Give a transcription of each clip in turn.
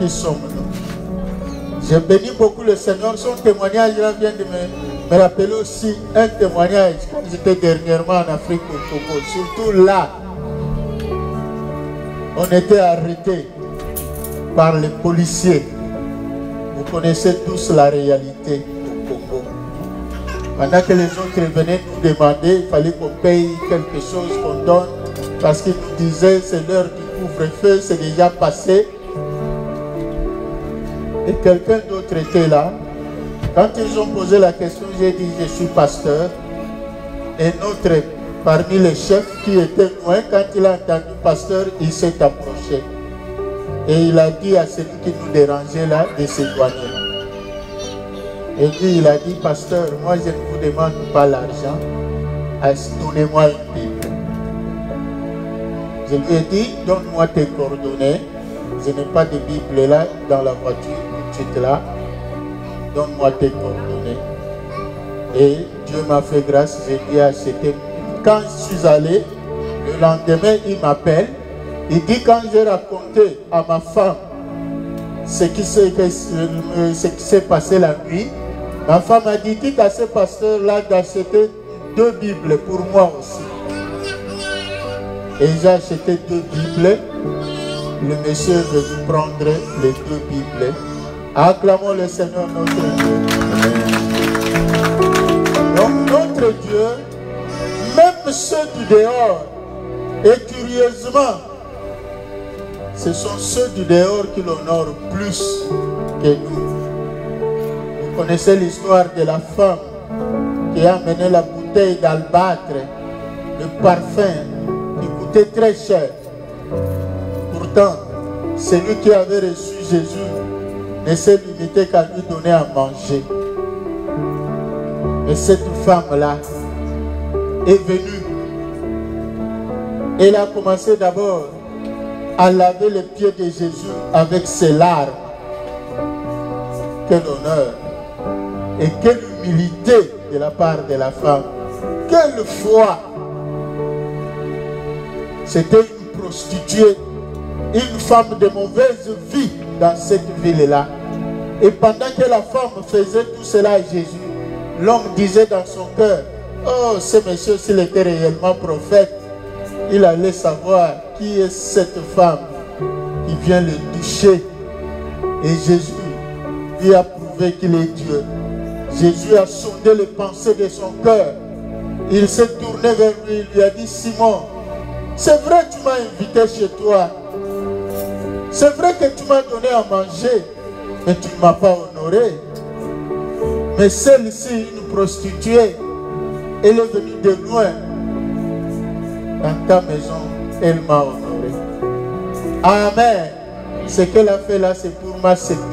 qui sommes-nous? J'ai béni beaucoup le Seigneur. Son témoignage là vient de me rappeler aussi un témoignage quand j'étais dernièrement en Afrique au Congo. Surtout là, on était arrêtés par les policiers. Vous connaissez tous la réalité au Congo. Pendant que les autres venaient nous demander, il fallait qu'on paye quelque chose, qu'on donne, parce qu'ils nous disaient c'est l'heure du couvre-feu, c'est déjà passé. Et quelqu'un d'autre était là. Quand ils ont posé la question, j'ai dit je suis pasteur. Et notre, parmi les chefs qui étaient loin, quand il a entendu pasteur, il s'est approché. Et il a dit à celui qui nous dérangeait là de s'éloigner. Et puis il a dit, pasteur, moi je ne vous demande pas l'argent, donnez-moi une Bible. Je lui ai dit, donne-moi tes coordonnées. Je n'ai pas de Bible là dans la voiture, tout de suite là. Donne-moi tes coordonnées. Et Dieu m'a fait grâce, j'ai dit acheter. Quand je suis allé, le lendemain, il m'appelle. Il dit, quand j'ai raconté à ma femme ce qui s'est passé la nuit, ma femme a dit, dites à ce pasteur-là d'acheter 2 Bibles pour moi aussi. Et j'ai acheté 2 Bibles. Le monsieur est venu prendre les 2 Bibles. Acclamons le Seigneur notre Dieu. Donc notre Dieu, même ceux du dehors, et curieusement, ce sont ceux du dehors qui l'honorent plus que nous. Vous connaissez l'histoire de la femme qui a amené la bouteille d'albâtre, le parfum qui coûtait très cher. Pourtant, celui qui avait reçu Jésus ne s'est limité qu'à lui donner à manger. Et cette femme-là est venue. Elle a commencé d'abord à laver les pieds de Jésus avec ses larmes. Quel honneur et quelle humilité de la part de la femme. Quelle foi! C'était une prostituée, une femme de mauvaise vie dans cette ville-là. Et pendant que la femme faisait tout cela à Jésus, l'homme disait dans son cœur, oh, ce monsieur, s'il était réellement prophète, il allait savoir qui est cette femme qui vient le toucher. Et Jésus lui a prouvé qu'il est Dieu. Jésus a sondé les pensées de son cœur. Il s'est tourné vers lui, il lui a dit, Simon, c'est vrai que tu m'as invité chez toi. C'est vrai que tu m'as donné à manger, mais tu ne m'as pas honoré. Mais celle-ci, une prostituée, elle est venue de loin. Dans ta maison, elle m'a honoré. Amen. Ce qu'elle a fait là, c'est pour ma sécurité.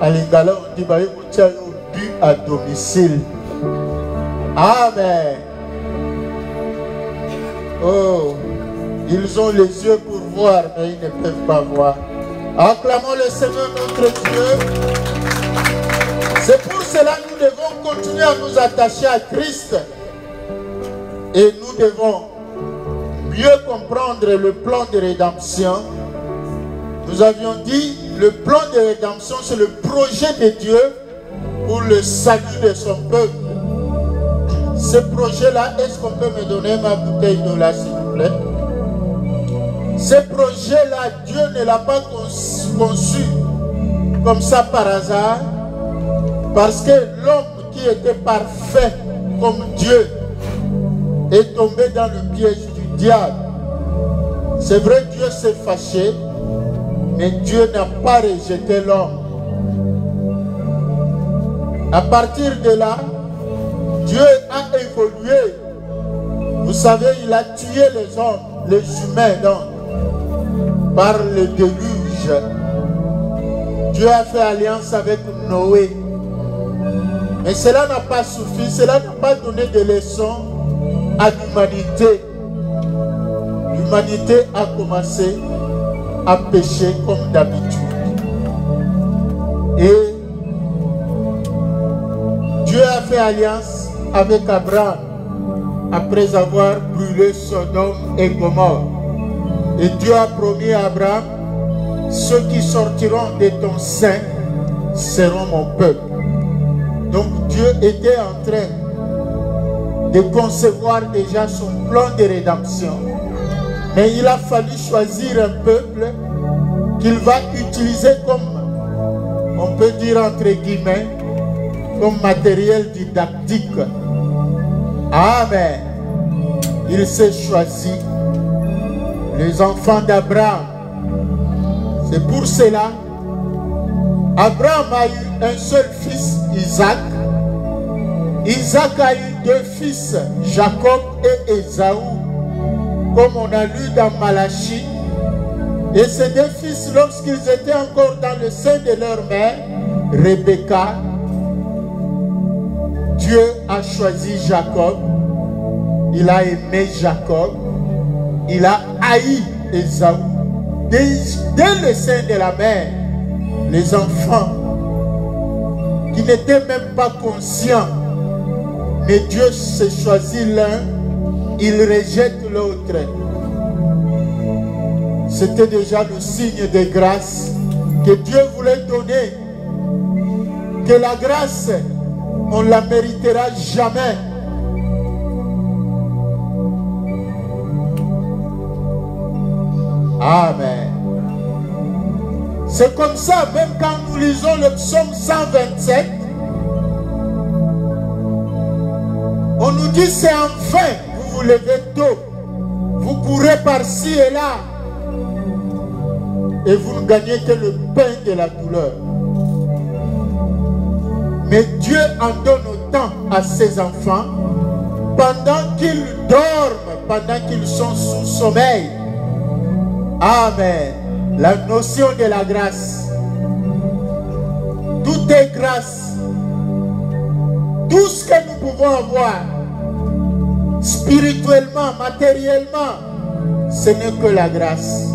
À l'Ingala, on dit, tu as bu à domicile. Amen. Oh, ils ont les yeux pour voir, mais ils ne peuvent pas voir. Acclamons le Seigneur notre Dieu. C'est pour cela que nous devons continuer à nous attacher à Christ. Et nous devons mieux comprendre le plan de rédemption. Nous avions dit, le plan de rédemption, c'est le projet de Dieu pour le salut de son peuple. Ce projet-là, est-ce qu'on peut me donner ma bouteille d'eau là, s'il vous plaît? Ce projet-là, Dieu ne l'a pas conçu comme ça par hasard, parce que l'homme qui était parfait comme Dieu est tombé dans le piège du diable. C'est vrai, Dieu s'est fâché, mais Dieu n'a pas rejeté l'homme. À partir de là, Dieu a évolué. Vous savez, il a tué les hommes, les humains, donc, par le déluge. Dieu a fait alliance avec Noé. Mais cela n'a pas suffi, cela n'a pas donné de leçons à l'humanité. L'humanité a commencé à pécher comme d'habitude. Et Dieu a fait alliance avec Abraham après avoir brûlé Sodome et Gomorrhe. Et Dieu a promis à Abraham, ceux qui sortiront de ton sein seront mon peuple. Donc Dieu était en train de concevoir déjà son plan de rédemption. Mais il a fallu choisir un peuple qu'il va utiliser comme, on peut dire entre guillemets, comme matériel didactique. Amen. Il s'est choisi les enfants d'Abraham. C'est pour cela, Abraham a eu un seul fils, Isaac. Isaac a eu deux fils, Jacob et Ésaü, comme on a lu dans Malachie. Et ces deux fils, lorsqu'ils étaient encore dans le sein de leur mère, Rebecca, Dieu a choisi Jacob. Il a aimé Jacob. Il a haï Ésaü. Dès le sein de la mère, les enfants qui n'étaient même pas conscients, mais Dieu se choisit l'un, il rejette l'autre. C'était déjà le signe de grâce que Dieu voulait donner. Que la grâce, on ne la méritera jamais. Amen. C'est comme ça, même quand nous lisons le psaume 127, on nous dit c'est enfin, vous vous levez tôt, vous courez par-ci et là, et vous ne gagnez que le pain de la douleur. Mais Dieu en donne autant à ses enfants pendant qu'ils dorment, pendant qu'ils sont sous sommeil. Amen. La notion de la grâce. Tout est grâce. Tout ce que nous pouvons avoir, spirituellement, matériellement, ce n'est que la grâce.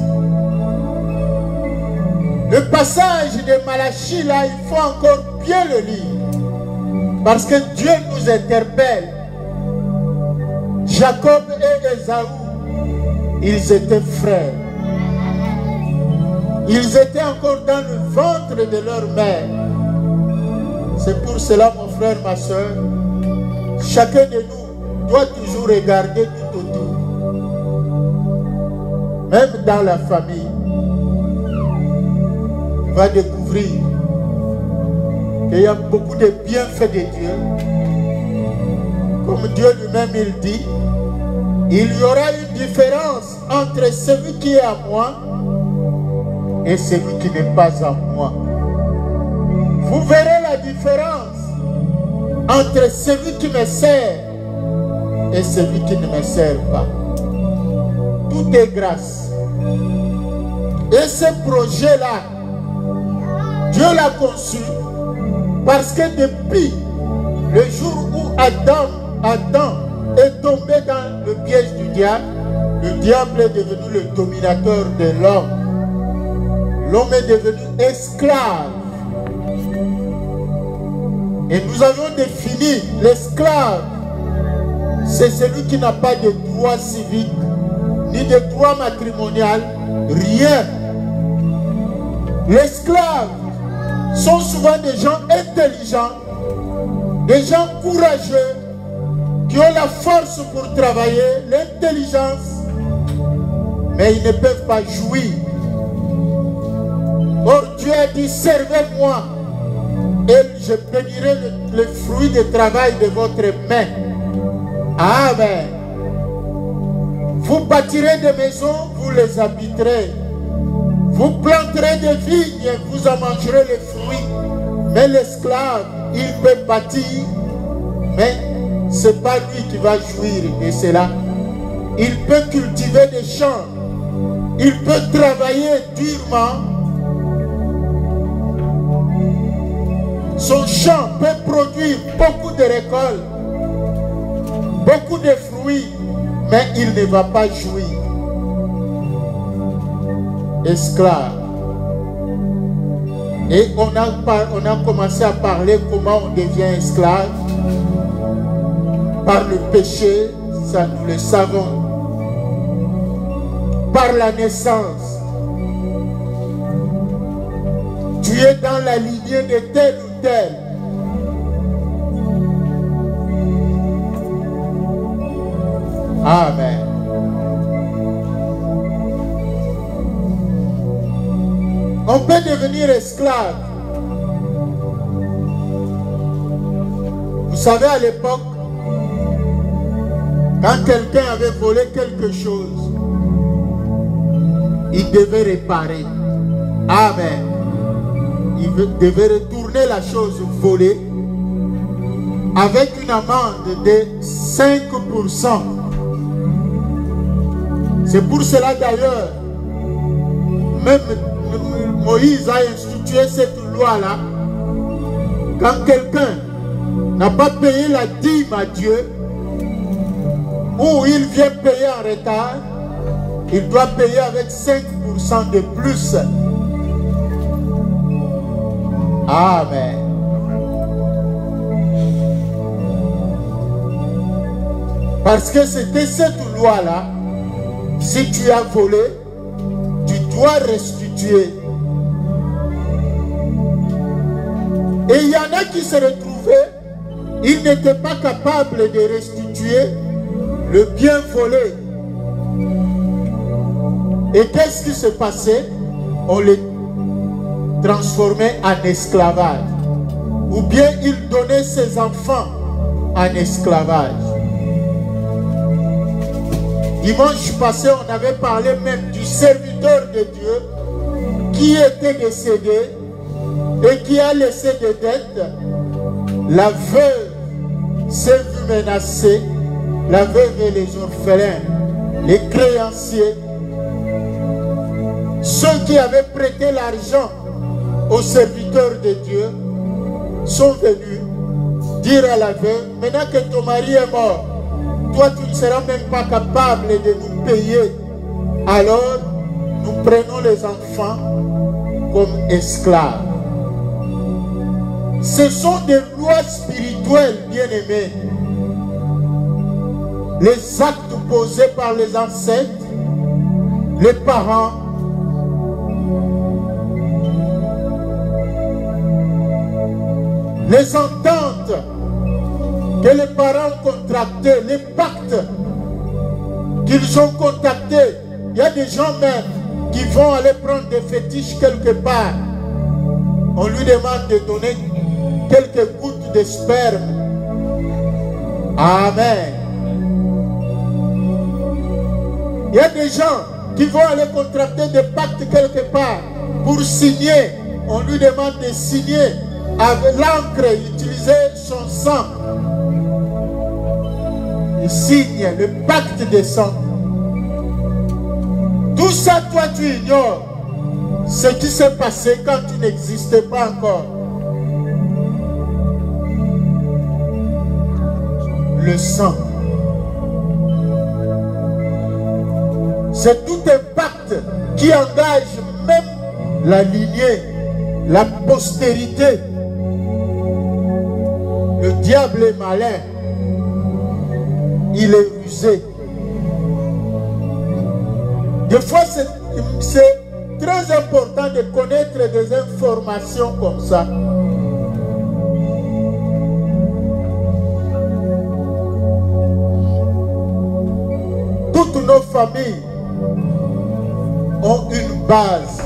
Le passage de Malachie, là, il faut encore bien le lire. Parce que Dieu nous interpelle. Jacob et Ésaü, ils étaient frères. Ils étaient encore dans le ventre de leur mère. C'est pour cela, mon frère, ma soeur, chacun de nous doit toujours regarder tout autour. Même dans la famille, tu vas découvrir qu'il y a beaucoup de bienfaits de Dieu. Comme Dieu lui-même, il dit, il y aura une différence entre celui qui est à moi et celui qui n'est pas à moi. Vous verrez la différence entre celui qui me sert et celui qui ne me sert pas. Tout est grâce. Et ce projet-là, Dieu l'a conçu parce que depuis le jour où Adam est tombé dans le piège du diable est devenu le dominateur de l'homme. L'homme est devenu esclave. Et nous avons défini l'esclave. C'est celui qui n'a pas de droit civique, ni de droit matrimonial, rien. L'esclave sont souvent des gens intelligents, des gens courageux, qui ont la force pour travailler, l'intelligence, mais ils ne peuvent pas jouir. Or Dieu a dit, servez-moi et je bénirai le fruit du travail de votre main. Amen. Vous bâtirez des maisons, vous les habiterez. Vous planterez des vignes, vous en mangerez les fruits. Mais l'esclave, il peut bâtir, mais ce n'est pas lui qui va jouir de cela. Il peut cultiver des champs. Il peut travailler durement. Son champ peut produire beaucoup de récoltes, beaucoup de fruits, mais il ne va pas jouir. Esclave. Et on a commencé à parler comment on devient esclave. Par le péché, ça nous le savons. Par la naissance. Tu es dans la lignée de tel ou tel. Amen. On peut devenir esclave. Vous savez, à l'époque, quand quelqu'un avait volé quelque chose, il devait réparer. Amen. Il devait retourner la chose volée avec une amende de 5%. C'est pour cela d'ailleurs, même Moïse a institué cette loi-là. Quand quelqu'un n'a pas payé la dîme à Dieu, ou il vient payer en retard, il doit payer avec 5% de plus. Amen. Parce que c'était cette loi-là. Si tu as volé, tu dois restituer. Et il y en a qui se retrouvaient, ils n'étaient pas capables de restituer le bien volé. Et qu'est-ce qui se passait? On les transformait en esclavage. Ou bien ils donnaient ses enfants en esclavage. Dimanche passé, on avait parlé même du serviteur de Dieu qui était décédé et qui a laissé des dettes. La veuve s'est vue menacée, la veuve et les orphelins, les créanciers, ceux qui avaient prêté l'argent aux serviteurs de Dieu sont venus dire à la veuve, maintenant que ton mari est mort, toi tu ne seras même pas capable de nous payer. Alors nous prenons les enfants comme esclaves. Ce sont des lois spirituelles, bien-aimés. Les actes posés par les ancêtres, les parents, les ententes que les parents ont contractées, les pactes qu'ils ont contactés. Il y a des gens même qui vont aller prendre des fétiches quelque part. On lui demande de donner quelques gouttes de sperme. Amen. Il y a des gens qui vont aller contracter des pactes quelque part pour signer. On lui demande de signer avec l'encre, utiliser son sang. Il signe le pacte de sang. Tout ça, toi, tu ignores ce qui s'est passé quand tu n'existais pas encore. Le sang. C'est tout un pacte qui engage même la lignée, la postérité. Le diable est malin. Il est rusé. Des fois, c'est très important de connaître des informations comme ça. Toutes nos familles ont une base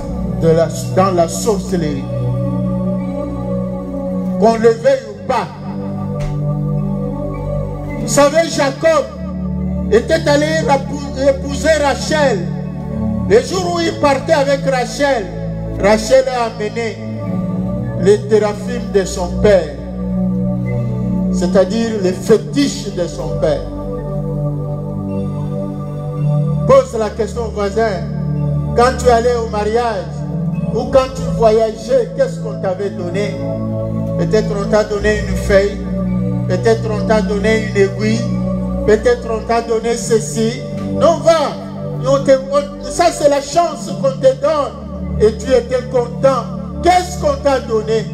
dans la sorcellerie. Qu'on le veuille ou pas. Vous savez, Jacob était allé épouser Rachel. Le jour où il partait avec Rachel, Rachel a amené les téraphimes de son père, c'est-à-dire les fétiches de son père. Pose la question au voisin, quand tu allais au mariage ou quand tu voyageais, qu'est-ce qu'on t'avait donné? Peut-être on t'a donné une feuille, peut-être on t'a donné une aiguille, peut-être on t'a donné ceci. Non, va! Ça c'est la chance qu'on te donne et tu étais content. Qu'est-ce qu'on t'a donné?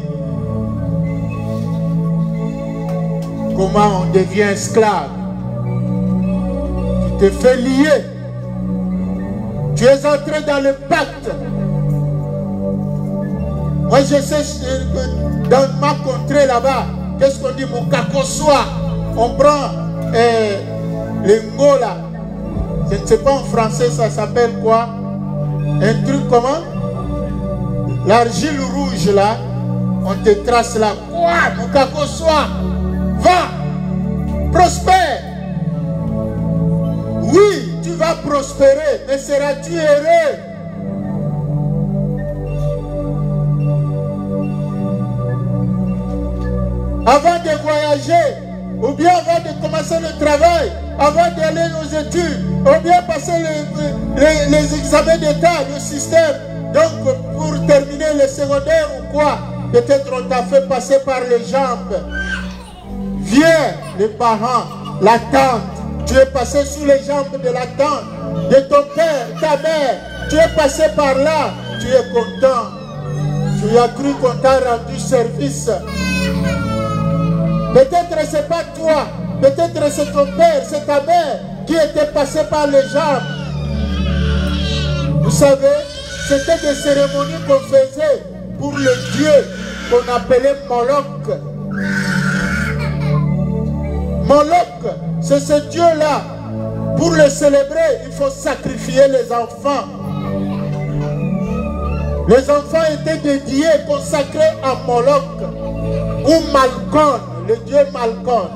Comment on devient esclave? Tu te fais lier. Tu es entré dans le pacte. Moi je sais que dans ma contrée là-bas, qu'est-ce qu'on dit? Mon kakoswa. On prend les ngola. Je ne sais pas en français ça s'appelle quoi. Un truc comment? L'argile rouge là. On te trace là. Quoi? Mon kakoswa. Va. Prospère. Oui, tu vas prospérer, mais seras-tu heureux? Avant de voyager, ou bien avant de commencer le travail, avant d'aller aux études, ou bien passer les examens d'État, le système. Donc, pour terminer le secondaire ou quoi, peut-être on t'a fait passer par les jambes. Viens, les parents, la tante. Tu es passé sous les jambes de la tante, de ton père, ta mère. Tu es passé par là. Tu es content. Tu as cru qu'on t'a rendu service. Peut-être c'est pas toi. Peut-être c'est ton père, c'est ta mère qui était passé par les jambes. Vous savez, c'était des cérémonies qu'on faisait pour le dieu qu'on appelait Moloch. Moloch, c'est ce Dieu-là. Pour le célébrer, il faut sacrifier les enfants. Les enfants étaient dédiés, consacrés à Moloch ou Malcon, le dieu Malcon.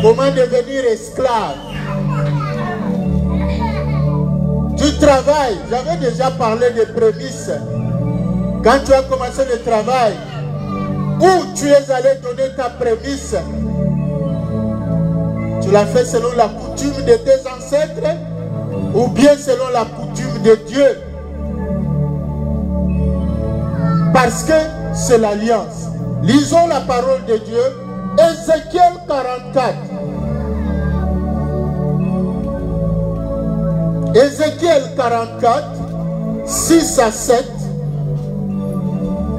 Comment devenir esclave? Tu travailles. J'avais déjà parlé des prémices. Quand tu as commencé le travail, où tu es allé donner ta prémisse? Tu l'as fait selon la coutume de tes ancêtres ou bien selon la coutume de Dieu? Parce que c'est l'alliance. Lisons la parole de Dieu. Ézéchiel 44. Ézéchiel 44, 6 à 7.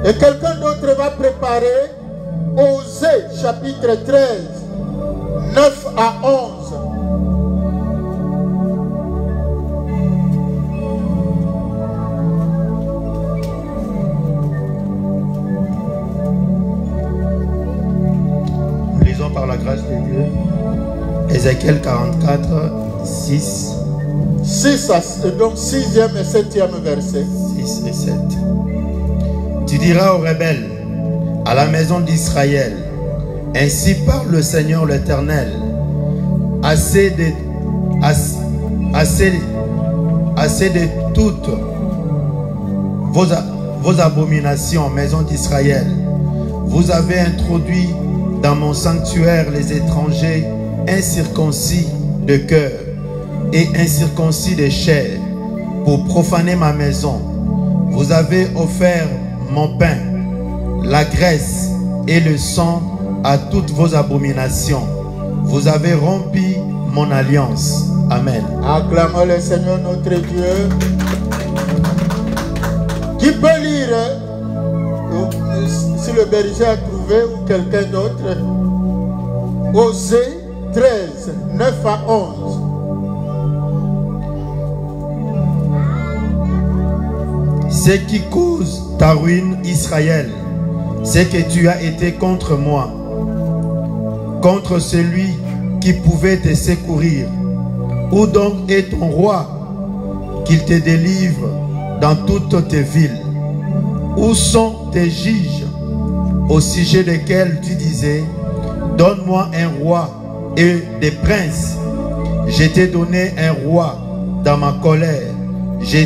Et quelqu'un d'autre va préparer Osée chapitre 13, 9 à 11. Lisons par la grâce de Dieu. Ézéchiel 44, 6. 6 à, donc 6e et 7e verset. 6 et 7. Tu diras aux rebelles, à la maison d'Israël, ainsi parle le Seigneur l'Éternel, assez de toutes vos abominations, maison d'Israël. Vous avez introduit dans mon sanctuaire les étrangers incirconcis de cœur et incirconcis de chair pour profaner ma maison. Vous avez offert mon pain, la graisse et le sang à toutes vos abominations. Vous avez rompu mon alliance. Amen. Acclamons le Seigneur notre Dieu. Qui peut lire, si le berger a trouvé ou quelqu'un d'autre, Osée 13, 9 à 11. Ce qui cause ta ruine, Israël, c'est que tu as été contre moi, contre celui qui pouvait te secourir. Où donc est ton roi, qu'il te délivre dans toutes tes villes? Où sont tes juges, au sujet desquels tu disais, donne-moi un roi et des princes? Je t'ai donné un roi dans ma colère. Je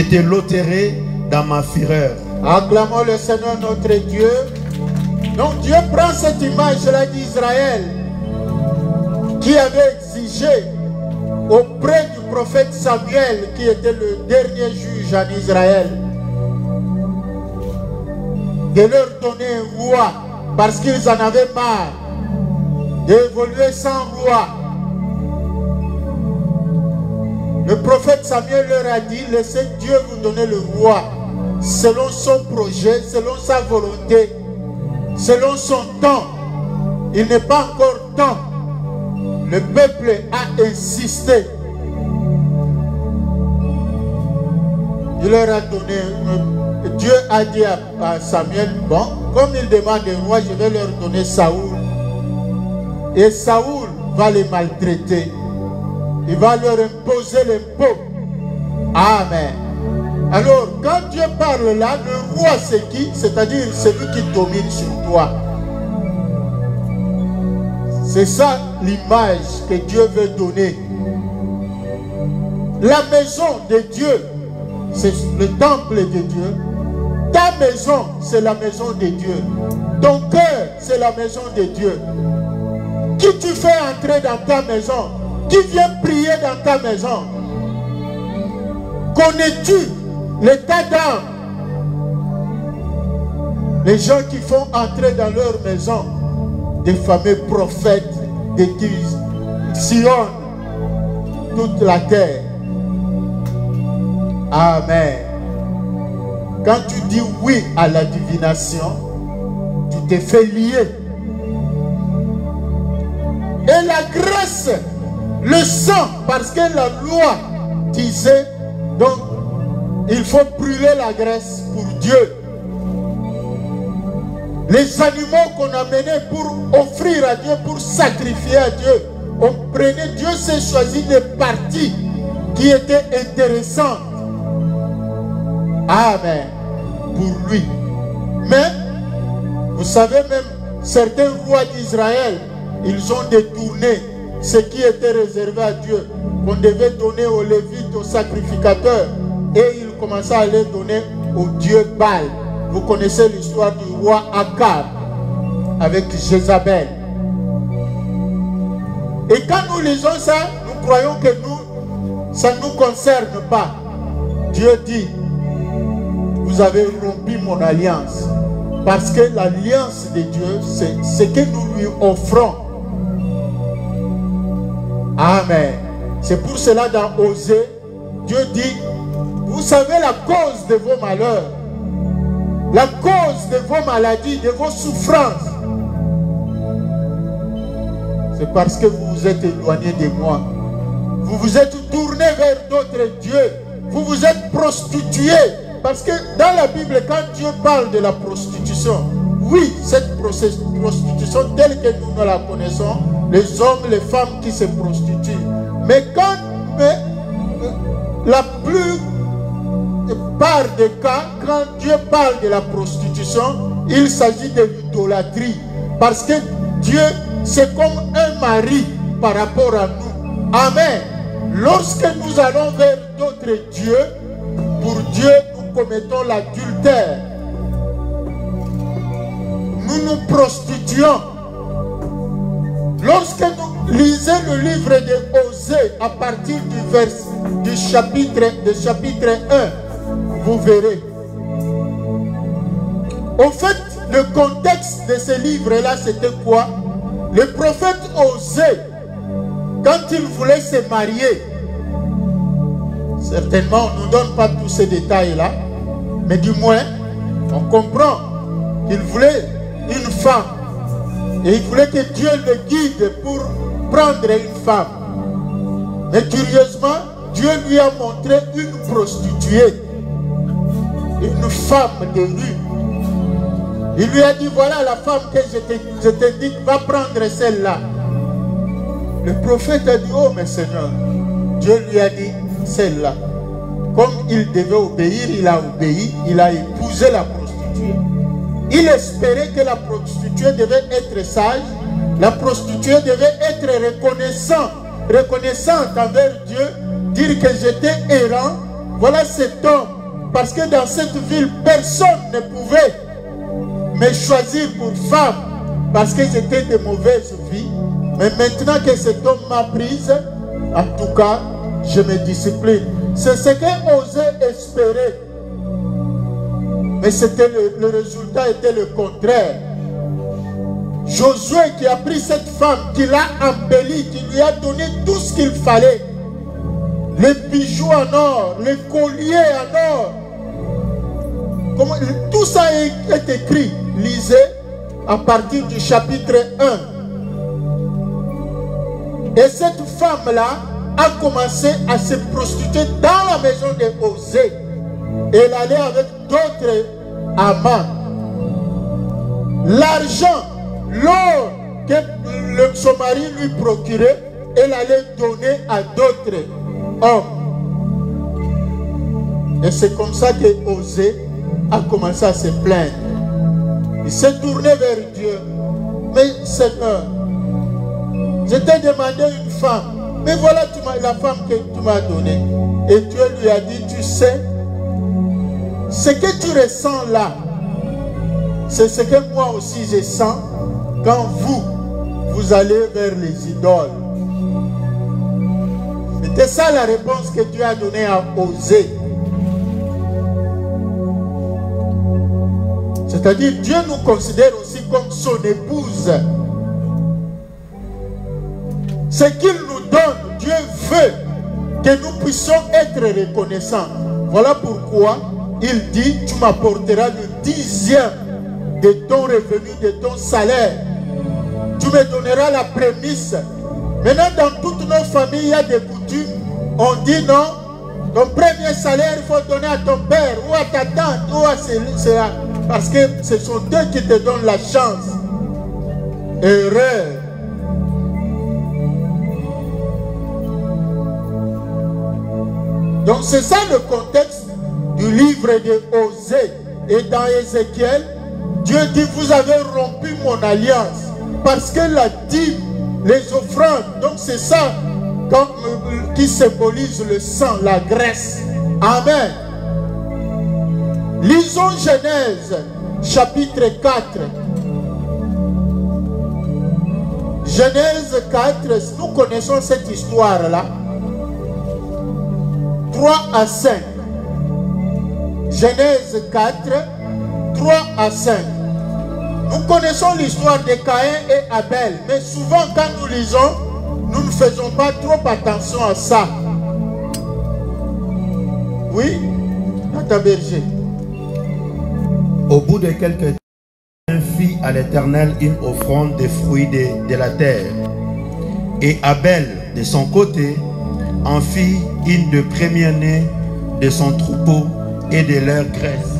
t'ai lotéré dans ma fureur. Acclamons le Seigneur notre Dieu. Donc Dieu prend cette image-là d'Israël qui avait exigé auprès du prophète Samuel, qui était le dernier juge en Israël, de leur donner un roi parce qu'ils en avaient marre d'évoluer sans roi. Le prophète Samuel leur a dit, laissez Dieu vous donner le roi selon son projet, selon sa volonté, selon son temps. Il n'est pas encore temps le peuple a insisté. Il leur a donné, Dieu a dit à Samuel, bon, comme il demande au roi, je vais leur donner Saoul. Et Saoul va les maltraiter. Il va leur imposer l'impôt. Amen. Alors, quand Dieu parle là, le roi c'est qui? C'est-à-dire celui qui domine sur toi. C'est ça l'image que Dieu veut donner. La maison de Dieu, c'est le temple de Dieu. Ta maison, c'est la maison de Dieu. Ton cœur, c'est la maison de Dieu. Qui tu fais entrer dans ta maison? Qui vient prier dans ta maison? Connais-tu l'état d'âme? Les gens qui font entrer dans leur maison des fameux prophètes qui sillonnent toute la terre. Amen. Quand tu dis oui à la divination, tu te fais lier. Et la grâce, le sang, parce que la loi disait, donc, il faut brûler la graisse pour Dieu. Les animaux qu'on amenait pour offrir à Dieu, pour sacrifier à Dieu, on prenait, Dieu s'est choisi des parties qui étaient intéressantes. Amen. Pour lui. Mais, vous savez même, certains rois d'Israël, ils ont détourné ce qui était réservé à Dieu, qu'on devait donner aux Lévites, aux sacrificateurs, et ils commençaient à les donner au dieu Baal. Vous connaissez l'histoire du roi Akab avec Jézabel. Et quand nous lisons ça, nous croyons que ça ne nous concerne pas. Dieu dit, vous avez rompu mon alliance. Parce que l'alliance de Dieu, c'est ce que nous lui offrons. Amen. C'est pour cela dans Osée, Dieu dit, vous savez la cause de vos malheurs, la cause de vos maladies, de vos souffrances. C'est parce que vous vous êtes éloigné de moi. Vous vous êtes tourné vers d'autres dieux. Vous vous êtes prostitué. Parce que dans la Bible, quand Dieu parle de la prostitution, oui, cette prostitution telle que nous la connaissons, les hommes, les femmes qui se prostituent. Mais quand la plupart des cas, quand Dieu parle de la prostitution, il s'agit de l'idolâtrie. Parce que Dieu, c'est comme un mari par rapport à nous. Amen. Lorsque nous allons vers d'autres dieux, pour Dieu, nous commettons l'adultère. Nous nous prostituons. Lorsque nous lisons le livre de Osée à partir du chapitre 1, vous verrez. Au fait, le contexte de ce livre-là, c'était quoi? Le prophète Osée, quand il voulait se marier, certainement on ne nous donne pas tous ces détails-là, mais du moins, on comprend qu'il voulait une femme. Et il voulait que Dieu le guide pour prendre une femme. Mais curieusement, Dieu lui a montré une prostituée, une femme de rue. Il lui a dit, voilà la femme que je t'ai dit, va prendre celle-là. Le prophète a dit, oh mais Seigneur, Dieu lui a dit, celle-là. Comme il devait obéir, il a obéi, il a épousé la prostituée. Il espérait que la prostituée devait être sage, la prostituée devait être reconnaissante envers Dieu, dire que j'étais errant, voilà cet homme. Parce que dans cette ville, personne ne pouvait me choisir pour femme, parce que j'étais de mauvaise vie. Mais maintenant que cet homme m'a prise, en tout cas, je me discipline. C'est ce que Osée espérait. Mais c'était le résultat était le contraire. Josué qui a pris cette femme, qui l'a embellie, qui lui a donné tout ce qu'il fallait. Les bijoux en or, les colliers en or. Tout ça est écrit. Lisez à partir du chapitre 1. Et cette femme-là a commencé à se prostituer dans la maison de Osée. Elle allait avec d'autres amants. L'argent, l'or que son mari lui procurait, elle allait donner à d'autres hommes. Et c'est comme ça que Osée a commencé à se plaindre. Il s'est tourné vers Dieu. Mais Seigneur, je t'ai demandé une femme. Mais voilà la femme que tu m'as donnée. Et Dieu lui a dit, tu sais, ce que tu ressens là, c'est ce que moi aussi je sens quand vous allez vers les idoles. C'était ça la réponse que Dieu a donnée à Osée. C'est-à-dire, Dieu nous considère aussi comme son épouse. Ce qu'il nous donne, Dieu veut que nous puissions être reconnaissants. Voilà pourquoi il dit, tu m'apporteras le 10e de ton revenu, de ton salaire. Tu me donneras la prémisse. Maintenant, dans toutes nos familles, il y a des coutumes. On dit non, ton premier salaire, il faut donner à ton père, ou à ta tante, ou à cela. Parce que ce sont eux qui te donnent la chance. Erreur. Donc c'est ça le contexte du livre de Osée. Et dans Ézéchiel, Dieu dit, vous avez rompu mon alliance. Parce que la dîme, les offrandes, donc c'est ça qui symbolise le sang, la graisse. Amen. Lisons Genèse, chapitre 4. Genèse 4, nous connaissons cette histoire-là. 3 à 5. Genèse 4, 3 à 5. Nous connaissons l'histoire de Caïn et Abel, mais souvent quand nous lisons, nous ne faisons pas trop attention à ça. Oui, Tata Berger. Au bout de quelques temps, Caïn fit à l'Éternel une offrande des fruits de la terre. Et Abel, de son côté, en fit une de première-née de son troupeau et de leur graisse.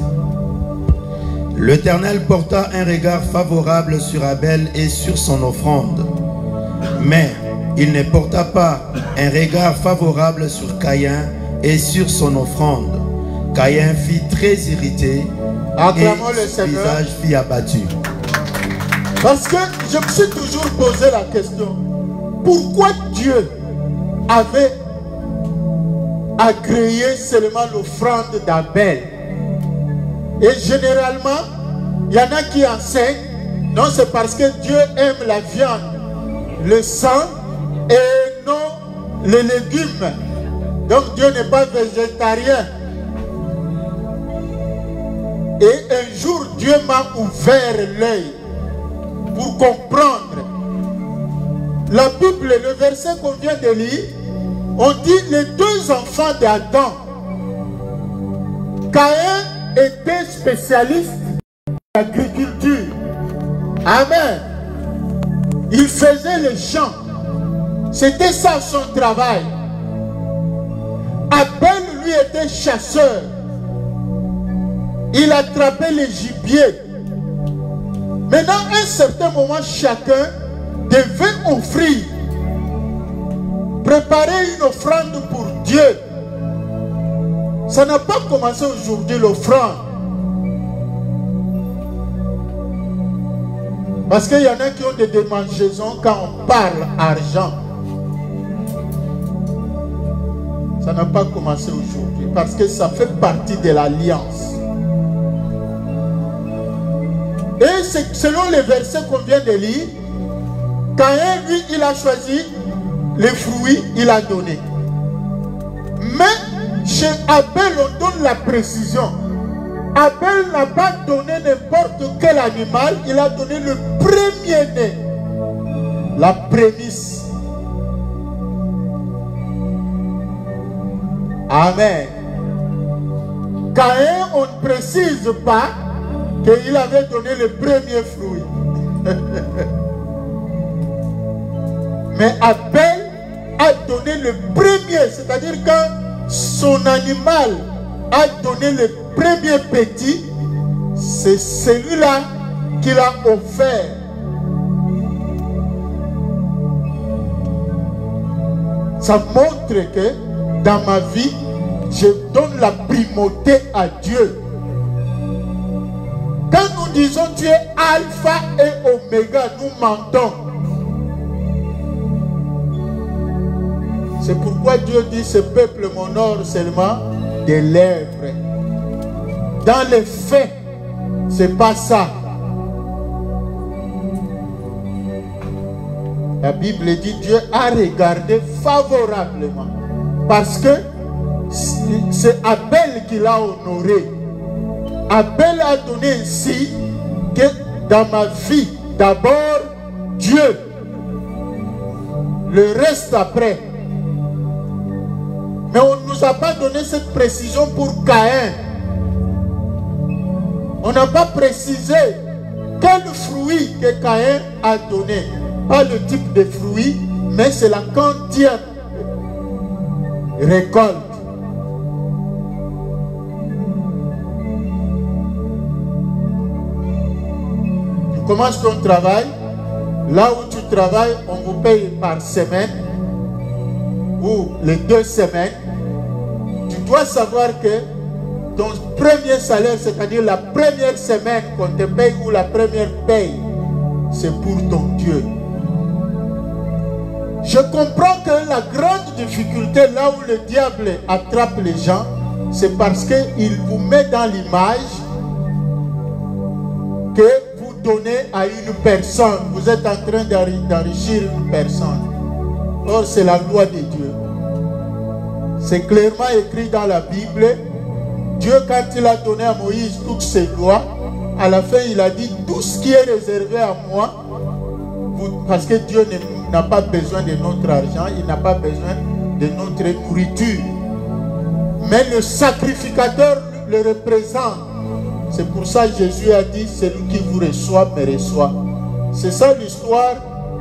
L'Éternel porta un regard favorable sur Abel et sur son offrande. Mais il ne porta pas un regard favorable sur Caïn et sur son offrande. Caïn fut très irrité. Acclamons et son visage fut abattu. Parce que je me suis toujours posé la question, pourquoi Dieu avait agréé seulement l'offrande d'Abel? Et généralement, il y en a qui enseignent, non, c'est parce que Dieu aime la viande, le sang et non les légumes. Donc Dieu n'est pas végétarien. Et un jour, Dieu m'a ouvert l'œil pour comprendre. La Bible, le verset qu'on vient de lire, on dit les deux enfants d'Adam. Caïn était spécialiste en agriculture. Amen. Il faisait les champs. C'était ça son travail. Abel, lui, était chasseur. Il attrapait les gibiers. Maintenant, à un certain moment, chacun devait offrir, préparer une offrande pour Dieu. Ça n'a pas commencé aujourd'hui, l'offrande. Parce qu'il y en a qui ont des démangeaisons quand on parle argent. Ça n'a pas commencé aujourd'hui, parce que ça fait partie de l'alliance. Et selon les versets qu'on vient de lire, Caïn, lui, il a choisi les fruits, il a donné. Mais chez Abel, on donne la précision. Abel n'a pas donné n'importe quel animal, il a donné le premier-né, la prémisse. Amen. Caïn, on ne précise pas qu'il avait donné le premier fruit. Mais Abel a donné le premier, c'est-à-dire quand son animal a donné le premier petit, c'est celui-là qu'il a offert. Ça montre que dans ma vie, je donne la primauté à Dieu. Quand nous disons tu es alpha et oméga, nous mentons. C'est pourquoi Dieu dit ce peuple m'honore seulement des lèvres. Dans les faits, c'est pas ça. La Bible dit Dieu a regardé favorablement parce que c'est Abel qui l'a honoré. Abel a donné ainsi que dans ma vie, d'abord Dieu, le reste après. Mais on ne nous a pas donné cette précision pour Caïn. On n'a pas précisé quel fruit que Caïn a donné. Pas le type de fruit, mais c'est la quantième récolte. Tu commences ton travail. Là où tu travailles, on vous paye par semaine ou les 2 semaines. Tu dois savoir que ton premier salaire, c'est-à-dire la première semaine qu'on te paye ou la première paye, c'est pour ton Dieu. Je comprends que la grande difficulté, là où le diable attrape les gens, c'est parce qu'il vous met dans l'image que vous donnez à une personne. Vous êtes en train d'enrichir une personne. Or, c'est la loi de Dieu. C'est clairement écrit dans la Bible. Dieu, quand il a donné à Moïse toutes ces lois, à la fin, il a dit, tout ce qui est réservé à moi, parce que Dieu n'a pas besoin de notre argent, il n'a pas besoin de notre nourriture. Mais le sacrificateur le représente. C'est pour ça que Jésus a dit, celui qui vous reçoit, me reçoit. C'est ça l'histoire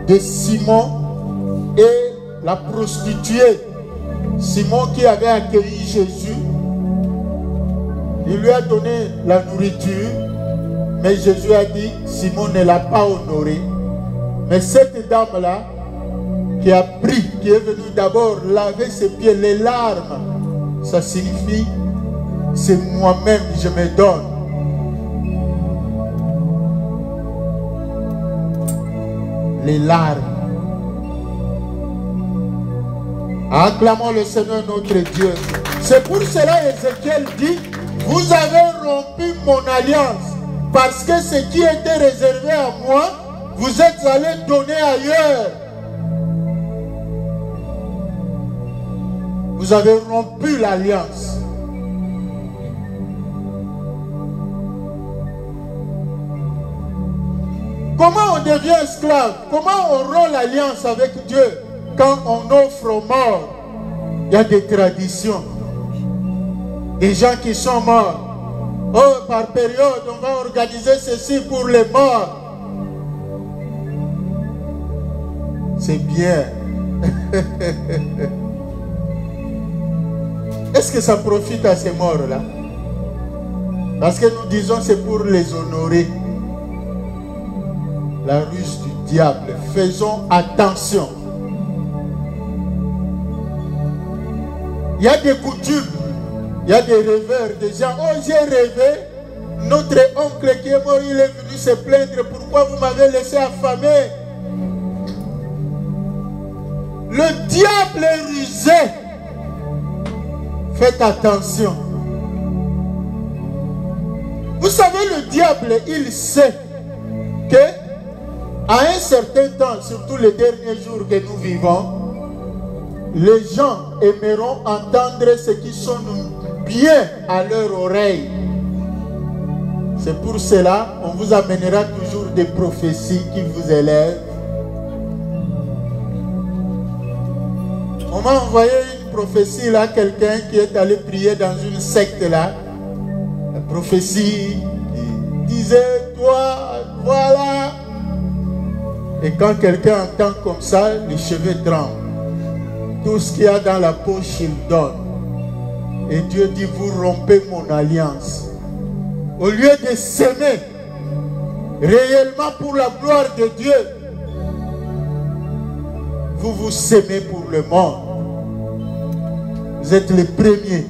de Simon et la prostituée. Simon qui avait accueilli Jésus, il lui a donné la nourriture, mais Jésus a dit, Simon ne l'a pas honoré. Mais cette dame-là, qui a pris, qui est venue d'abord laver ses pieds, les larmes, ça signifie, c'est moi-même, je me donne. Les larmes. Acclamons le Seigneur notre Dieu. C'est pour cela Ézéchiel dit, vous avez rompu mon alliance, parce que ce qui était réservé à moi, vous êtes allés donner ailleurs. Vous avez rompu l'alliance. Comment on devient esclave? Comment on rompt l'alliance avec Dieu? Quand on offre aux morts, il y a des traditions. Des gens qui sont morts. Oh, par période, on va organiser ceci pour les morts. C'est bien. Est-ce que ça profite à ces morts-là? Parce que nous disons c'est pour les honorer. La ruse du diable. Faisons attention. Il y a des coutumes. Il y a des rêveurs, des gens. Oh, j'ai rêvé. Notre oncle qui est mort, il est venu se plaindre. Pourquoi vous m'avez laissé affamer? Le diable est rusé. Faites attention. Vous savez, le diable, il sait que à un certain temps, surtout les derniers jours que nous vivons, les gens aimeront entendre ce qui sonne bien à leur oreille. C'est pour cela qu'on vous amènera toujours des prophéties qui vous élèvent. On m'a envoyé une prophétie là, quelqu'un qui est allé prier dans une secte là. La prophétie disait, toi, voilà. Et quand quelqu'un entend comme ça, les cheveux tremblent. Tout ce qu'il y a dans la poche, il donne. Et Dieu dit, vous rompez mon alliance. Au lieu de s'aimer réellement pour la gloire de Dieu, vous vous s'aimez pour le monde. Vous êtes les premiers.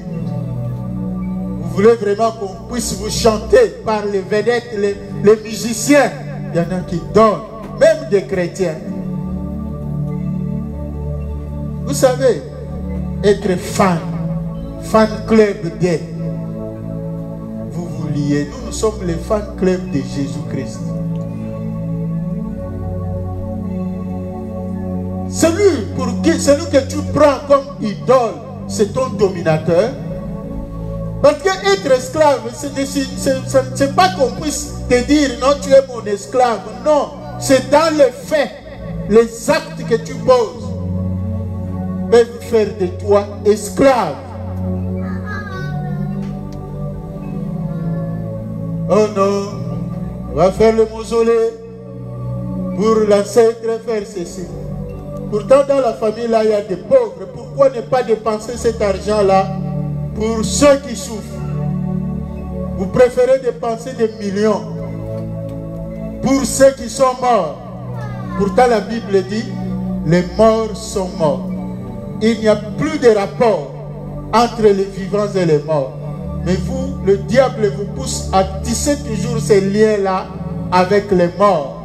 Vous voulez vraiment qu'on puisse vous chanter par les vedettes, les musiciens. Il y en a qui donnent, même des chrétiens. Vous savez, être fan club de, vous vous liez. Nous sommes les fan club de Jésus-Christ. Celui que tu prends comme idole, c'est ton dominateur. Parce que être esclave, ce n'est pas qu'on puisse te dire non, tu es mon esclave. Non, c'est dans les faits, les actes que tu poses peuvent faire de toi esclave. Oh non, on va faire le mausolée pour l'ancêtre faire ceci. Pourtant dans la famille là il y a des pauvres. Pourquoi ne pas dépenser cet argent là pour ceux qui souffrent? Vous préférez dépenser des millions pour ceux qui sont morts. Pourtant la Bible dit les morts sont morts. Il n'y a plus de rapport entre les vivants et les morts. Mais vous, le diable vous pousse à tisser toujours ces liens-là avec les morts.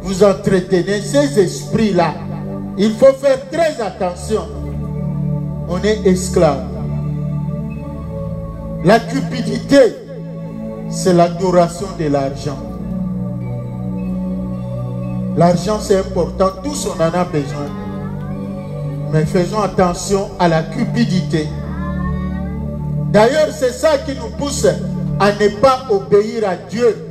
Vous entretenez ces esprits-là. Il faut faire très attention. On est esclave. La cupidité, c'est l'adoration de l'argent. L'argent, c'est important. Tous, on en a besoin. Mais faisons attention à la cupidité. D'ailleurs, c'est ça qui nous pousse à ne pas obéir à Dieu.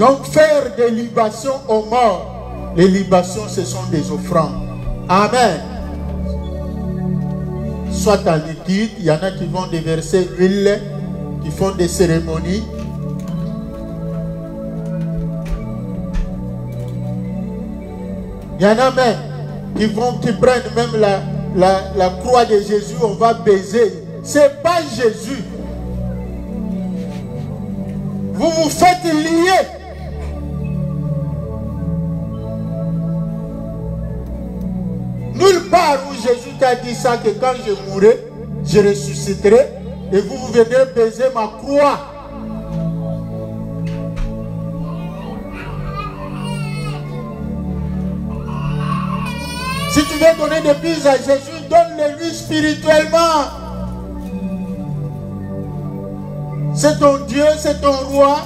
Donc, faire des libations aux morts. Les libations, ce sont des offrandes. Amen. Soit en liquide, il y en a qui vont déverser l'huile, qui font des cérémonies. Il y en a même qui prennent même la croix de Jésus, on va baiser. C'est pas Jésus. Vous vous faites lier. Nulle part où Jésus t'a dit ça, que quand je mourrai, je ressusciterai. Et vous venez baiser ma croix. Si tu veux donner des bises à Jésus, donne-le lui spirituellement. C'est ton Dieu, c'est ton roi.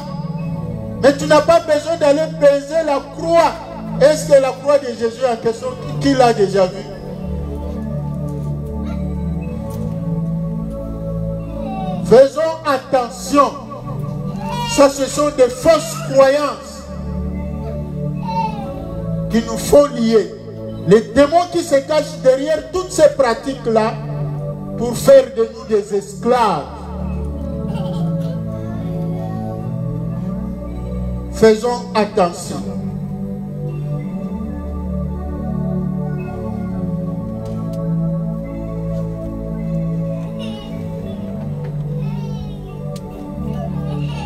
Mais tu n'as pas besoin d'aller baiser la croix. Est-ce que la croix de Jésus en question, qui l'a déjà vue? Faisons attention. Ça, ce sont des fausses croyances qui nous font lier. Les démons qui se cachent derrière toutes ces pratiques-là pour faire de nous des esclaves. Faisons attention.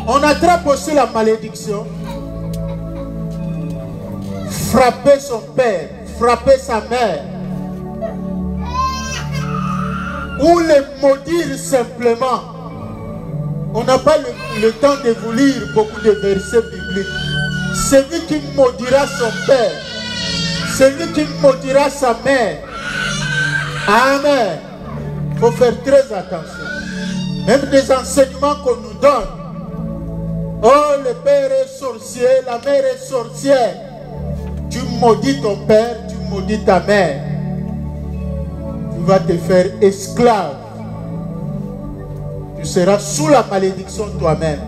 On attrape aussi la malédiction. Frapper son père, frapper sa mère. Ou les maudire simplement. On n'a pas le temps de vous lire beaucoup de versets bibliques. Celui qui maudira son père, celui qui maudira sa mère. Amen. Il faut faire très attention. Même des enseignements qu'on nous donne. Oh, le père est sorcier, la mère est sorcière. Tu maudis ton père, tu maudis ta mère. Tu vas te faire esclave. Tu seras sous la malédiction toi-même.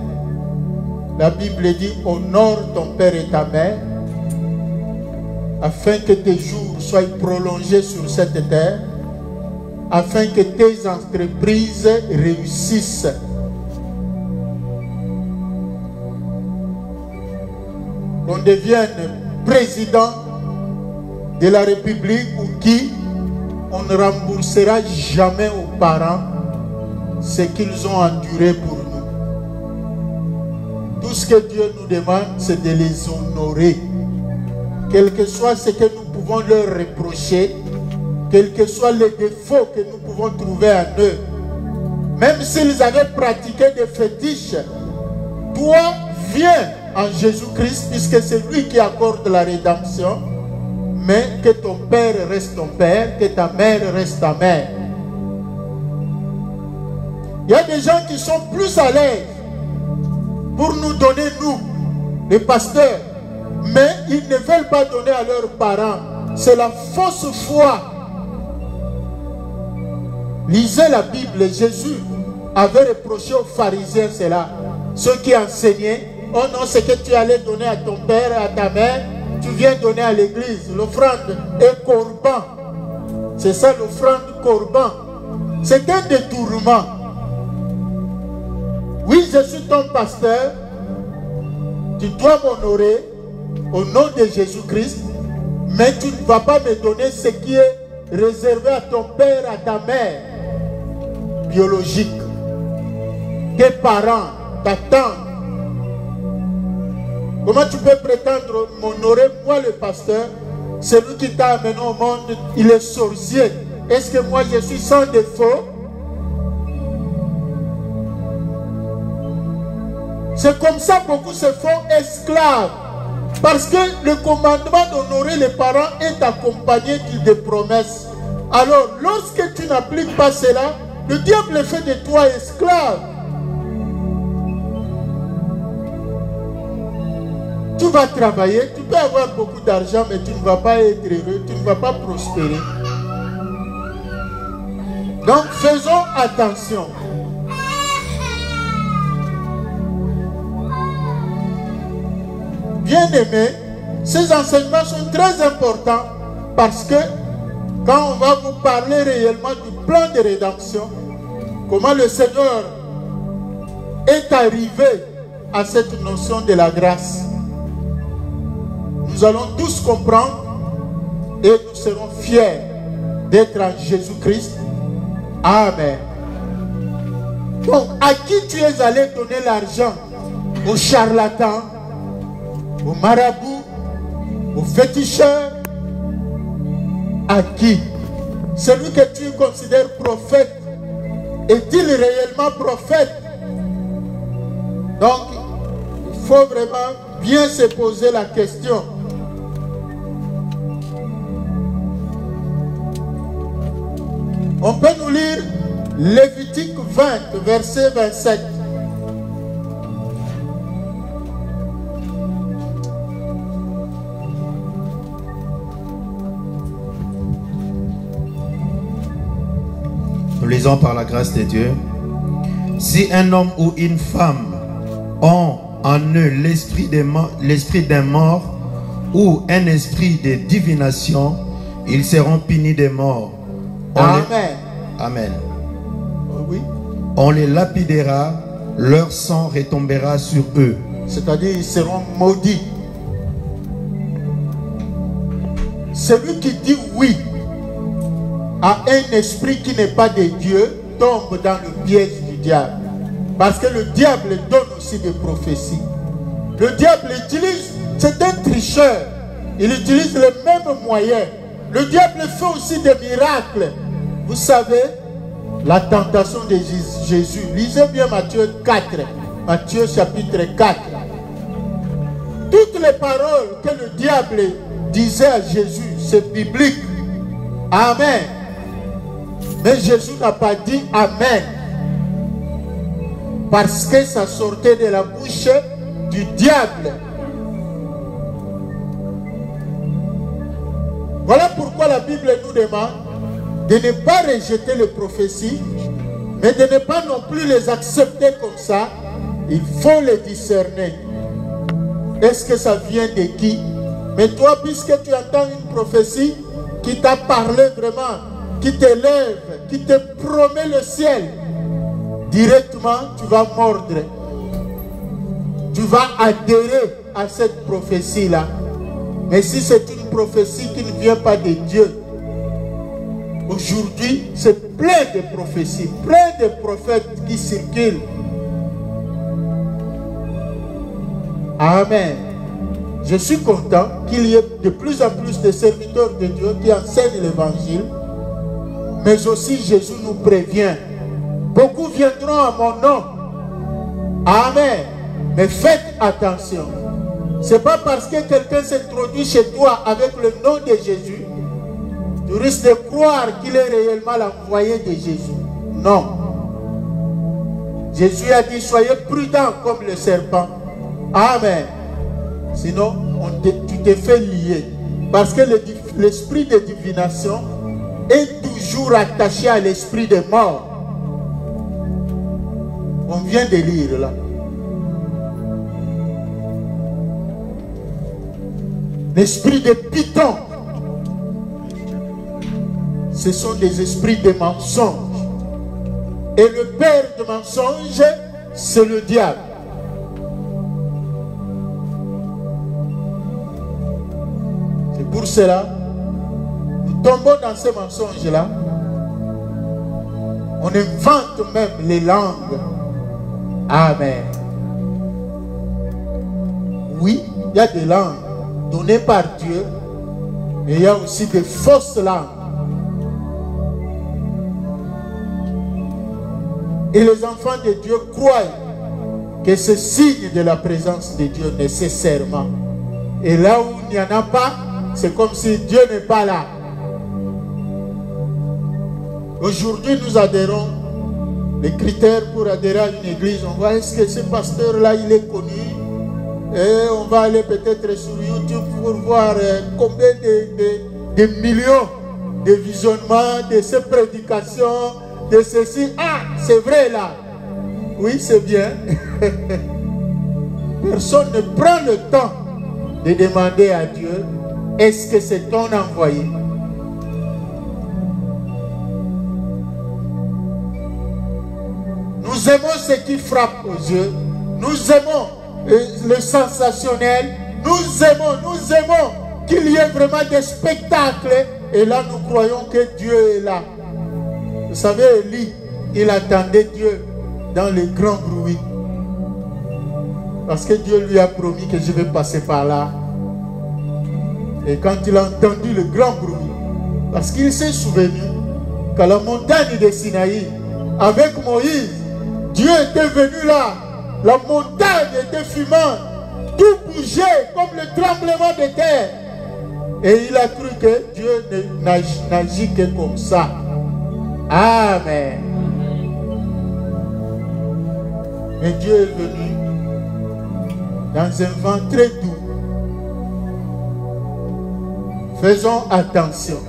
La Bible dit, honore ton père et ta mère, afin que tes jours soient prolongés sur cette terre. afin que tes entreprises réussissent. Qu'on devienne président de la République ou qui on ne remboursera jamais aux parents ce qu'ils ont enduré pour nous. Tout ce que Dieu nous demande, c'est de les honorer. Quel que soit ce que nous pouvons leur reprocher, quels que soient les défauts que nous pouvons trouver en eux, même s'ils avaient pratiqué des fétiches, toi, viens en Jésus-Christ, puisque c'est lui qui accorde la rédemption, mais que ton père reste ton père, que ta mère reste ta mère. Il y a des gens qui sont plus à l'aise pour nous donner, nous, les pasteurs, mais ils ne veulent pas donner à leurs parents. C'est la fausse foi. Lisez la Bible. Jésus avait reproché aux pharisiens cela. Ceux qui enseignaient, oh non, c'est que tu allais donner à ton père et à ta mère, tu viens donner à l'église. L'offrande est corban. C'est ça l'offrande corban. C'est un détournement. Oui, je suis ton pasteur. Tu dois m'honorer au nom de Jésus-Christ, mais tu ne vas pas me donner ce qui est réservé à ton père, à ta mère biologique, tes parents, ta tante. Comment tu peux prétendre m'honorer, moi le pasteur, celui qui t'a amené au monde, il est sorcier. Est-ce que moi je suis sans défaut? C'est comme ça que beaucoup se font esclaves. Parce que le commandement d'honorer les parents est accompagné de promesses. Alors, lorsque tu n'appliques pas cela, le diable fait de toi esclave. Tu vas travailler, tu peux avoir beaucoup d'argent, mais tu ne vas pas être heureux, tu ne vas pas prospérer. Donc, faisons attention. Bien-aimés, ces enseignements sont très importants parce que quand on va vous parler réellement du plan de rédemption, comment le Seigneur est arrivé à cette notion de la grâce, nous allons tous comprendre et nous serons fiers d'être en Jésus-Christ. Amen. Donc, à qui tu es allé donner l'argent? Aux charlatans, aux marabouts, aux féticheurs? À qui? Celui que tu considères prophète, est-il réellement prophète? Donc, il faut vraiment bien se poser la question. On peut nous lire Lévitique 20, verset 27. Nous lisons par la grâce de Dieu. Si un homme ou une femme ont en eux l'esprit d'un mort ou un esprit de divination, ils seront punis de mort. Amen. Amen. Oui. On les lapidera, leur sang retombera sur eux. C'est-à-dire ils seront maudits. Celui qui dit oui à un esprit qui n'est pas de Dieu tombe dans le piège du diable. Parce que le diable donne aussi des prophéties. Le diable utilise, c'est un tricheur. Il utilise les mêmes moyens. Le diable fait aussi des miracles. Vous savez, la tentation de Jésus. Lisez bien Matthieu 4. Matthieu chapitre 4. Toutes les paroles que le diable disait à Jésus, c'est biblique. Amen. Mais Jésus n'a pas dit Amen. Parce que ça sortait de la bouche du diable. Voilà pourquoi la Bible nous demande de ne pas rejeter les prophéties, mais de ne pas non plus les accepter comme ça. Il faut les discerner. Est-ce que ça vient de qui? Mais toi, puisque tu entends une prophétie qui t'a parlé vraiment, qui t'élève, qui te promet le ciel, directement, tu vas mordre. Tu vas adhérer à cette prophétie-là. Mais si c'est une prophétie qui ne vient pas de Dieu, aujourd'hui, c'est plein de prophéties, plein de prophètes qui circulent. Amen. Je suis content qu'il y ait de plus en plus de serviteurs de Dieu qui enseignent l'évangile. Mais aussi Jésus nous prévient. Beaucoup viendront à mon nom. Amen. Mais faites attention. Ce n'est pas parce que quelqu'un s'introduit chez toi avec le nom de Jésus, tu risques de croire qu'il est réellement l'envoyé de Jésus. Non. Jésus a dit, soyez prudents comme le serpent. Amen. Sinon, tu te fais lier. Parce que l'esprit de divination est toujours attaché à l'esprit de mort. On vient de lire là. L'esprit de Python, ce sont des esprits de mensonge. Et le père de mensonge, c'est le diable. C'est pour cela, nous tombons dans ces mensonges-là. On invente même les langues. Amen. Oui, il y a des langues données par Dieu, mais il y a aussi des fausses langues. Et les enfants de Dieu croient que c'est signe de la présence de Dieu nécessairement. Et là où il n'y en a pas, c'est comme si Dieu n'est pas là. Aujourd'hui, nous adhérons. Les critères pour adhérer à une église, on voit est-ce que ce pasteur-là, il est connu. Et on va aller peut-être sur YouTube pour voir combien de millions de visionnements de ces prédications, de ceci. Ah, c'est vrai là. Oui, c'est bien. Personne ne prend le temps de demander à Dieu, est-ce que c'est ton envoyé? Nous aimons ce qui frappe aux yeux. Nous aimons le sensationnel. Nous aimons qu'il y ait vraiment des spectacles. Et là, nous croyons que Dieu est là. Vous savez, Élie, il attendait Dieu dans les grands bruits. Parce que Dieu lui a promis que je vais passer par là. Et quand il a entendu le grand bruit, parce qu'il s'est souvenu qu'à la montagne de Sinaï, avec Moïse, Dieu était venu là. La montagne était fumante. Tout bougeait comme le tremblement de terre. Et il a cru que Dieu n'agit que comme ça. Amen. Mais Dieu est venu dans un vent très doux. Faisons attention.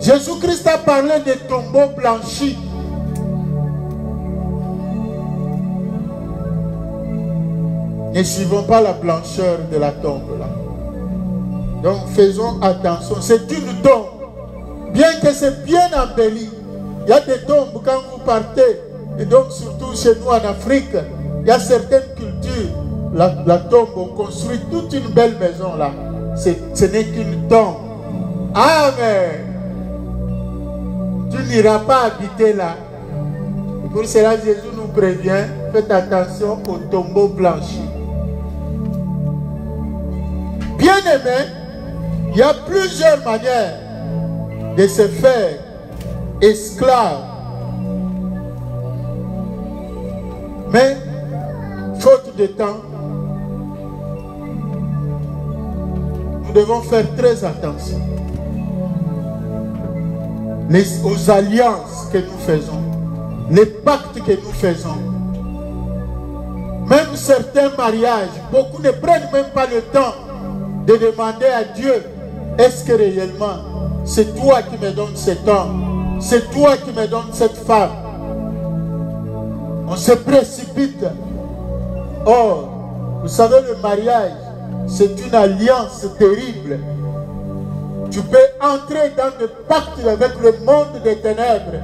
Jésus-Christ a parlé des tombeaux blanchis. Ne suivons pas la blancheur de la tombe là. Donc faisons attention. C'est une tombe. Bien que c'est bien embelli. Il y a des tombes quand vous partez. Et donc surtout chez nous en Afrique. Il y a certaines cultures. La tombe, on construit toute une belle maison là. Ce n'est qu'une tombe. Amen. Tu n'iras pas habiter là. Et pour cela Jésus nous prévient. Faites attention aux tombeaux blanchis. Bien aimé, il y a plusieurs manières de se faire esclave. Mais, faute de temps, nous devons faire très attention aux alliances que nous faisons, les pactes que nous faisons. Même certains mariages, beaucoup ne prennent même pas le temps de demander à Dieu, est-ce que réellement c'est toi qui me donnes cet homme, c'est toi qui me donnes cette femme. On se précipite. Or, vous savez, le mariage, c'est une alliance terrible. tu peux entrer dans le pacte avec le monde des ténèbres.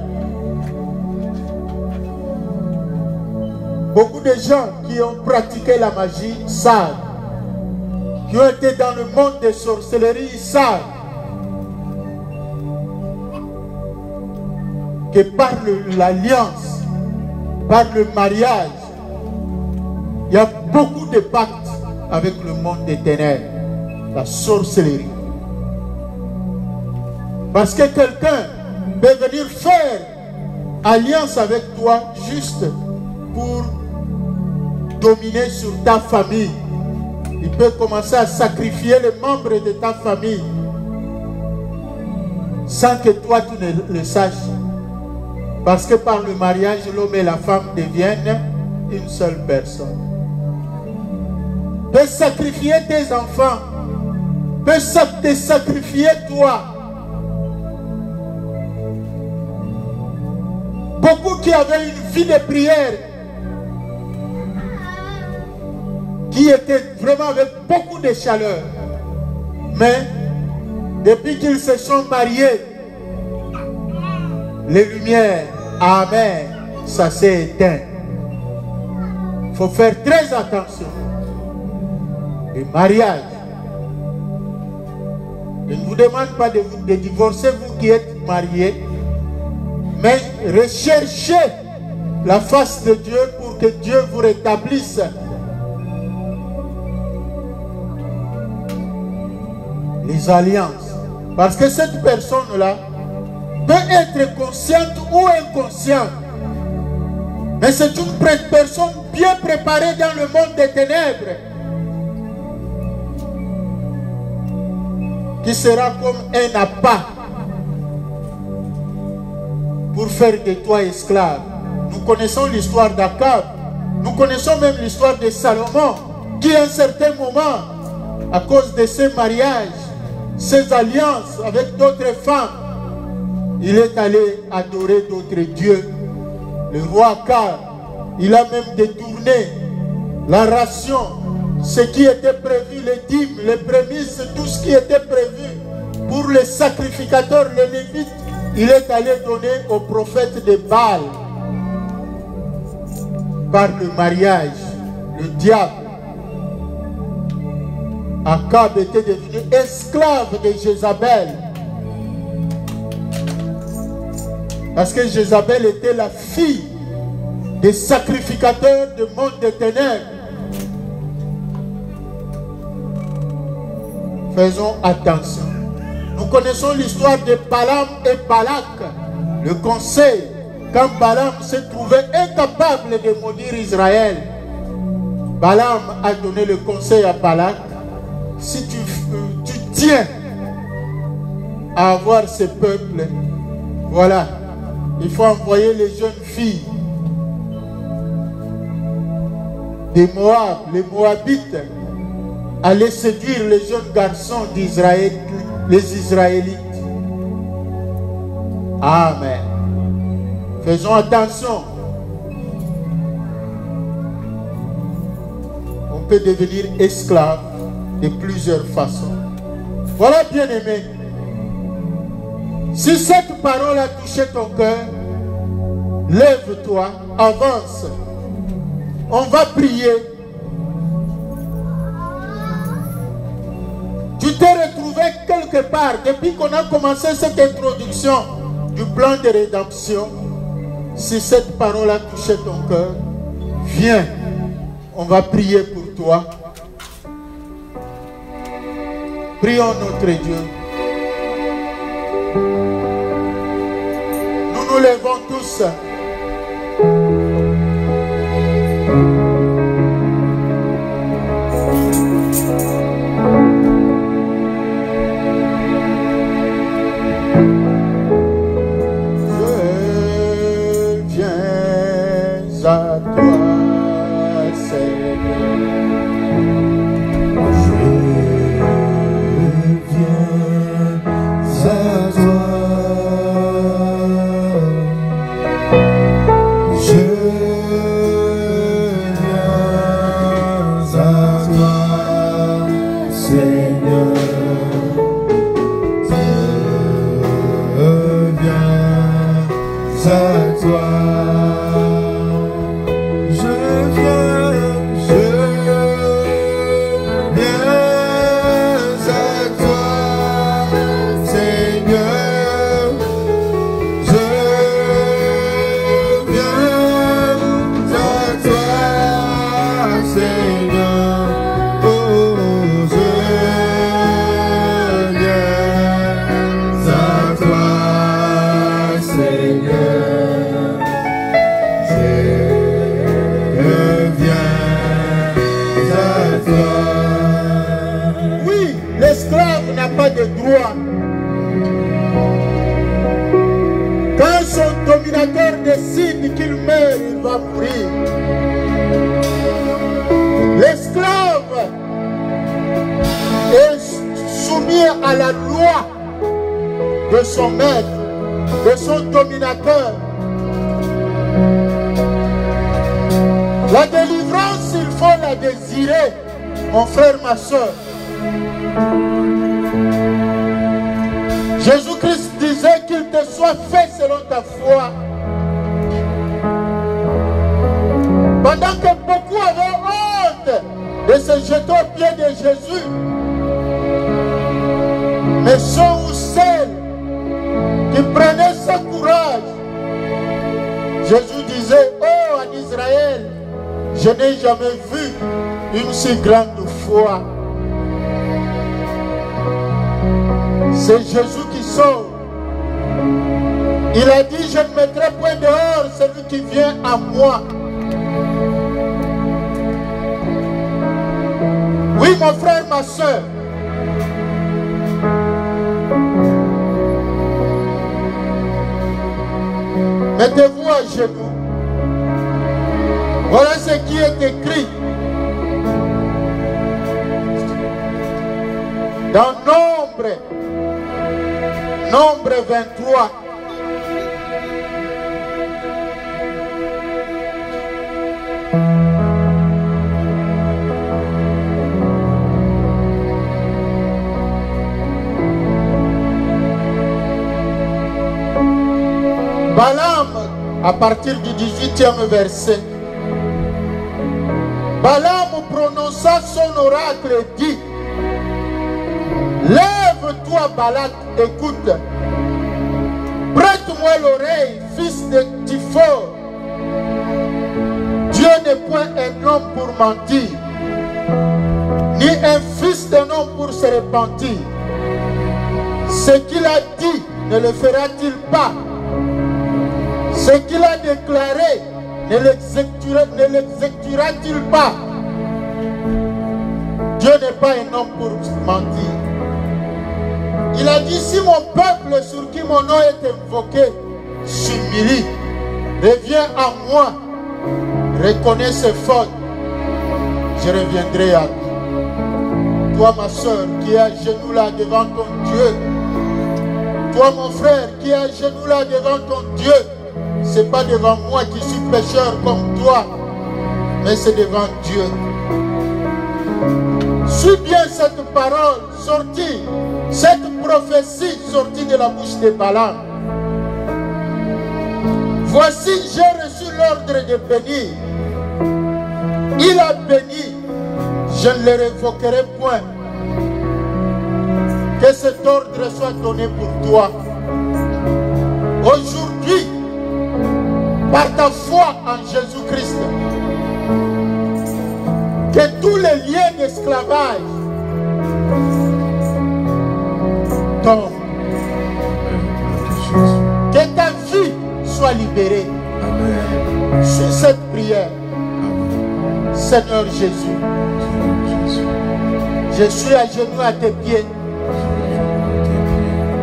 Beaucoup de gens qui ont pratiqué la magie savent, qui ont été dans le monde des sorcelleries savent que par l'alliance, par le mariage, il y a beaucoup de pactes avec le monde des ténèbres, la sorcellerie. Parce que quelqu'un peut venir faire alliance avec toi juste pour dominer sur ta famille. Il peut commencer à sacrifier les membres de ta famille sans que toi tu ne le saches. Parce que par le mariage, l'homme et la femme deviennent une seule personne. Peut sacrifier tes enfants, peut te sacrifier toi. Beaucoup qui avaient une vie de prière, qui étaient vraiment avec beaucoup de chaleur, mais depuis qu'ils se sont mariés, les lumières, amen, ça s'est éteint. Il faut faire très attention. Le mariage. Je ne vous demande pas de divorcer, vous qui êtes mariés, mais recherchez la face de Dieu pour que Dieu vous rétablisse. Les alliances. Parce que cette personne-là peut être consciente ou inconsciente. Mais c'est une personne bien préparée dans le monde des ténèbres, qui sera comme un appât pour faire de toi esclave. Nous connaissons l'histoire d'Akab. Nous connaissons même l'histoire de Salomon, qui à un certain moment, à cause de ses mariages, ses alliances avec d'autres femmes, il est allé adorer d'autres dieux. Le roi Akab, il a même détourné la ration, ce qui était prévu, les dîmes, les prémices, tout ce qui était prévu pour les sacrificateurs, les lévites, il est allé donner aux prophètes de Baal. Par le mariage, le diable, Akab était devenu esclave de Jézabel. Parce que Jézabel était la fille des sacrificateurs du monde des ténèbres. Faisons attention. Nous connaissons l'histoire de Balaam et Balak. Le conseil, quand Balaam s'est trouvé incapable de maudire Israël, Balaam a donné le conseil à Balak: si tu tiens à avoir ce peuple, voilà, il faut envoyer les jeunes filles des Moab, les Moabites, aller séduire les jeunes garçons d'Israël, les Israélites. Amen. Faisons attention. On peut devenir esclave de plusieurs façons. Voilà, bien-aimé. Si cette parole a touché ton cœur, lève-toi, avance. On va prier. Tu t'es retrouvé quelque part depuis qu'on a commencé cette introduction du plan de rédemption. Si cette parole a touché ton cœur, viens, on va prier pour toi. Prions notre Dieu. Nous nous levons tous. Je à toi. Je viens à toi, Seigneur. Je viens à toi, Seigneur. Oh, je viens à toi, Seigneur. Je viens à toi. Oui, l'esclave n'a pas de droit. Quand son dominateur décide qu'il meurt, il va mourir. L'esclave est soumis à la loi de son maître, de son dominateur. La délivrance, il faut la désirer, mon frère, ma soeur. Jésus-Christ disait qu'il te soit fait selon ta foi. Pendant que beaucoup avaient honte de se jeter aux pieds de Jésus, mais ceux ou celles qui prenaient ce courage, Jésus disait, oh, en Israël, je n'ai jamais vu une si grande foi. C'est Jésus qui sauve. Il a dit, je ne mettrai point dehors celui qui vient à moi. Oui, mon frère, ma soeur. Mettez-vous à genoux. Voilà ce qui est écrit dans Nombre 23. Balaam, à partir du 18e verset, Balaam prononça son oracle et dit, lève-toi Balak, écoute, prête-moi l'oreille, fils de Tiphor. Dieu n'est point un homme pour mentir, ni un fils d'un homme pour se repentir. Ce qu'il a dit, ne le fera-t-il pas? Ce qu'il a déclaré, ne l'exécutera-t-il pas? Dieu n'est pas un homme pour mentir. Il a dit, si mon peuple sur qui mon nom est invoqué s'humilie, revient à moi, reconnaît ses fautes, je reviendrai à lui. Toi, ma soeur, qui est à genoux là devant ton Dieu, toi, mon frère, qui est à genoux là devant ton Dieu, c'est pas devant moi qui suis pécheur comme toi, mais c'est devant Dieu. Suis bien cette parole sortie, cette prophétie sortie de la bouche de Balaam. Voici, j'ai reçu l'ordre de bénir. Il a béni, je ne le révoquerai point. Que cet ordre soit donné pour toi. Aujourd'hui, par ta foi en Jésus-Christ, que tous les liens d'esclavage tombent. Que ta vie soit libérée. Amen. Sur cette prière. Amen. Seigneur Jésus, je suis à genoux à tes pieds.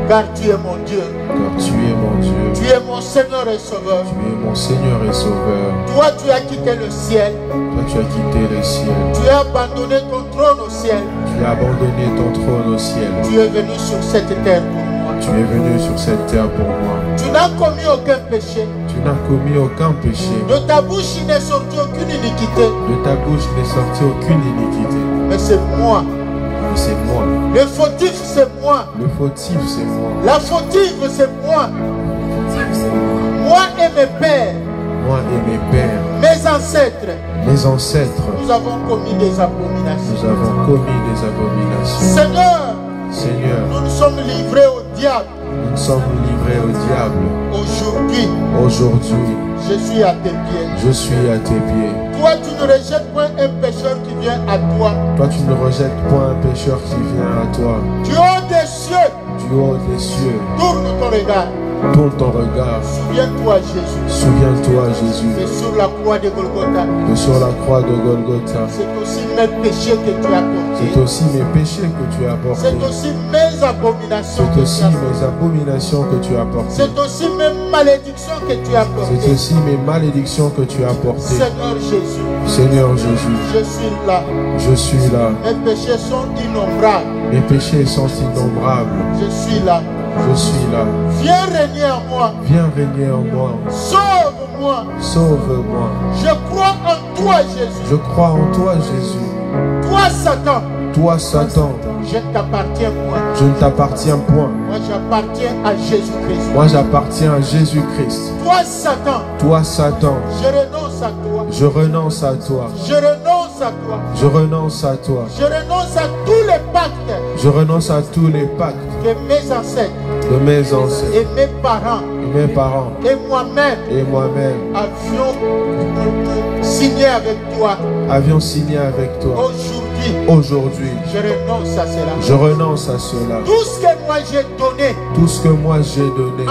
Car tu es mon Dieu. Car tu es mon Dieu. Tu es mon Seigneur et Sauveur. Tu es mon Seigneur et Sauveur. Toi, tu as quitté le ciel. Toi, tu as quitté le ciel. Tu as abandonné ton trône au ciel. Tu as abandonné ton trône au ciel. Tu es venu sur cette terre pour moi. Tu es venu sur cette terre pour moi. Tu n'as commis aucun péché. Tu n'as commis aucun péché. De ta bouche, il n'est sorti aucune iniquité. De ta bouche n'est sortie aucune iniquité. Mais c'est moi. Mais c'est moi. Le fautif, c'est moi. Le fautif, c'est moi. La fautive, c'est moi. Le fautif, c'est moi. Moi mes pères, moi et mes pères, mes ancêtres, nous avons commis des abominations. Seigneur, nous nous sommes livrés au diable. Aujourd'hui, je suis à tes pieds. Toi, tu ne rejettes point un pécheur qui vient à toi. Tu es au des cieux. Tourne ton regard. Souviens-toi Jésus. Et sur la croix de Golgotha. C'est aussi mes péchés que tu as portés. C'est aussi mes abominations que tu as portées. C'est aussi mes malédictions que tu as portées. Seigneur Jésus. Je suis là. Mes péchés sont innombrables. Je suis là. Viens régner en moi. Sauve-moi. Je crois en toi, Jésus. Toi, Satan. Je ne t'appartiens point. Moi, j'appartiens à Jésus-Christ. Toi, Satan. Je renonce à toi. Je renonce à tous les pactes. De mes ancêtres. Et mes parents. Et moi-même. Avions signé avec toi. Aujourd'hui. Je renonce à cela. Tout ce que moi j'ai donné.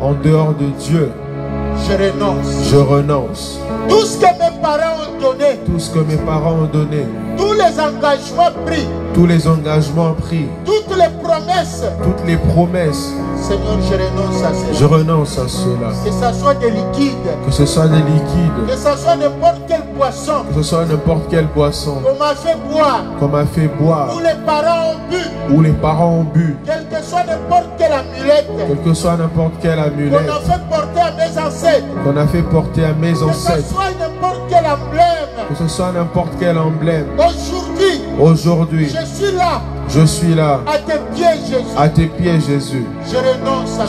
En dehors de Dieu. Je renonce. Tout ce que mes parents ont donné. Tous les engagements pris. Toutes les promesses. Seigneur, je renonce à cela. Que ce soit des liquides. Que ce soit n'importe quel poisson. Qu'on m'a fait boire. Où les parents ont bu. Quelle que soit n'importe quelle amulette. Qu'on a fait porter à mes ancêtres. Que ce soit n'importe quel emblème. Aujourd'hui. Je suis là. À tes pieds, Jésus.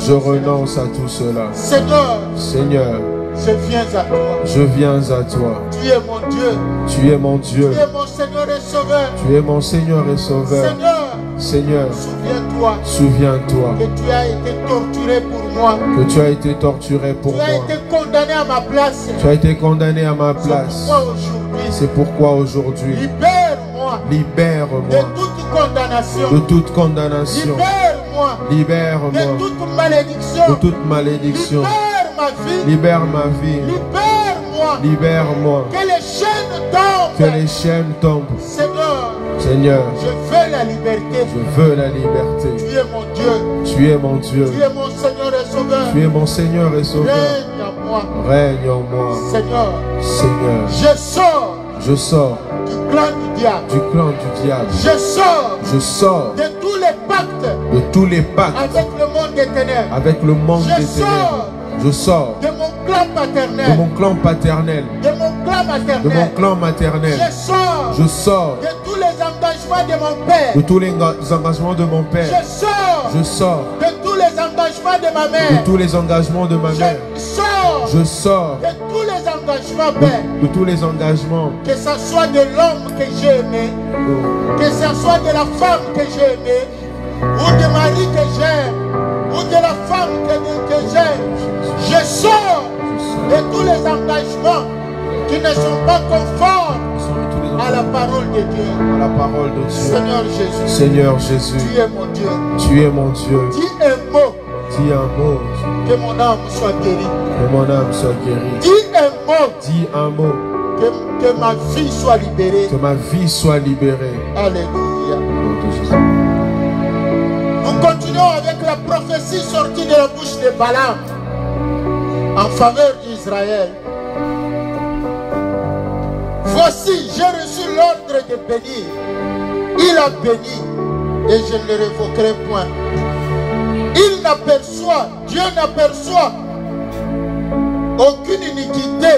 Je renonce à tout cela. Seigneur. Je viens à toi. Tu es mon Dieu. Tu es mon Seigneur et Sauveur. Seigneur, souviens-toi que tu as été torturé pour moi. Tu as été condamné à ma place. C'est pourquoi aujourd'hui, libère-moi de toute condamnation. Libère-moi de toute malédiction. Libère ma vie. Libère-moi. Que les chaînes tombent. Seigneur, je veux la liberté. Tu es mon Dieu. Tu es mon Seigneur et Sauveur. Règne en moi. Seigneur, je sors du clan du diable. Je sors de tous les pactes avec le monde des ténèbres. Je sors de mon clan paternel. De mon clan maternel. Je sors de tous les engagements de mon père. Je sors de tous les engagements de ma mère. Je sors de tous les engagements, Père. Que ce soit de l'homme que j'ai aimé, que ce soit de la femme que j'ai aimée, ou de mari que j'aime, ou de la femme que j'aime. Je sors de tous les engagements qui ne sont pas conformes à la parole de Dieu. Seigneur Jésus. Tu es mon Dieu. Dis un mot. Que mon âme soit guérie. Dis un mot. Que ma vie soit libérée. Alléluia. Nous continuons avec la prophétie sortie de la bouche de Balaam en faveur d'Israël. Voici, j'ai reçu l'ordre de bénir. Il a béni et je ne le révoquerai point. Dieu n'aperçoit aucune iniquité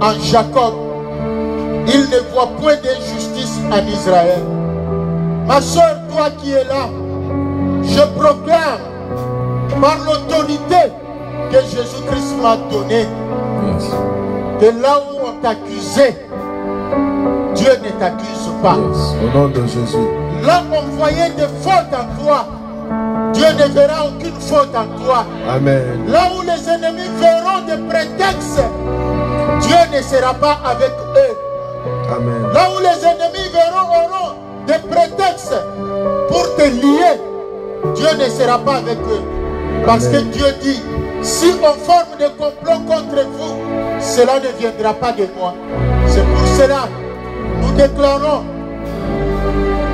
en Jacob. Il ne voit point d'injustice en Israël. Ma soeur, toi qui es là, je proclame par l'autorité que Jésus-Christ m'a donné. Yes. Que là où on t'accusait, Dieu ne t'accuse pas. Yes. Au nom de Jésus. Là où on voyait des fautes en toi, Dieu ne verra aucune faute en toi. Amen. Là où les ennemis verront des prétextes, Dieu ne sera pas avec eux. Amen. Là où les ennemis auront des prétextes pour te lier, Dieu ne sera pas avec eux. Parce que Dieu dit, si on forme des complots contre vous, cela ne viendra pas de moi. C'est pour cela nous déclarons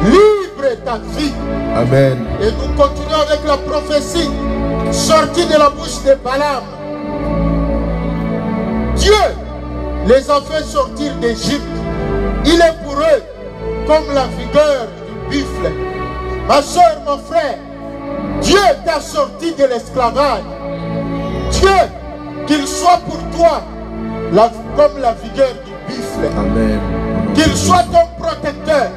libre ta vie. Amen. Et nous continuons avec la prophétie sortie de la bouche de Balaam. Dieu les a fait sortir d'Égypte. Il est pour eux comme la vigueur du buffle. Ma soeur, mon frère, Dieu t'a sorti de l'esclavage. Dieu, qu'il soit pour toi comme la vigueur du buffle. Amen. Qu'il soit ton protecteur.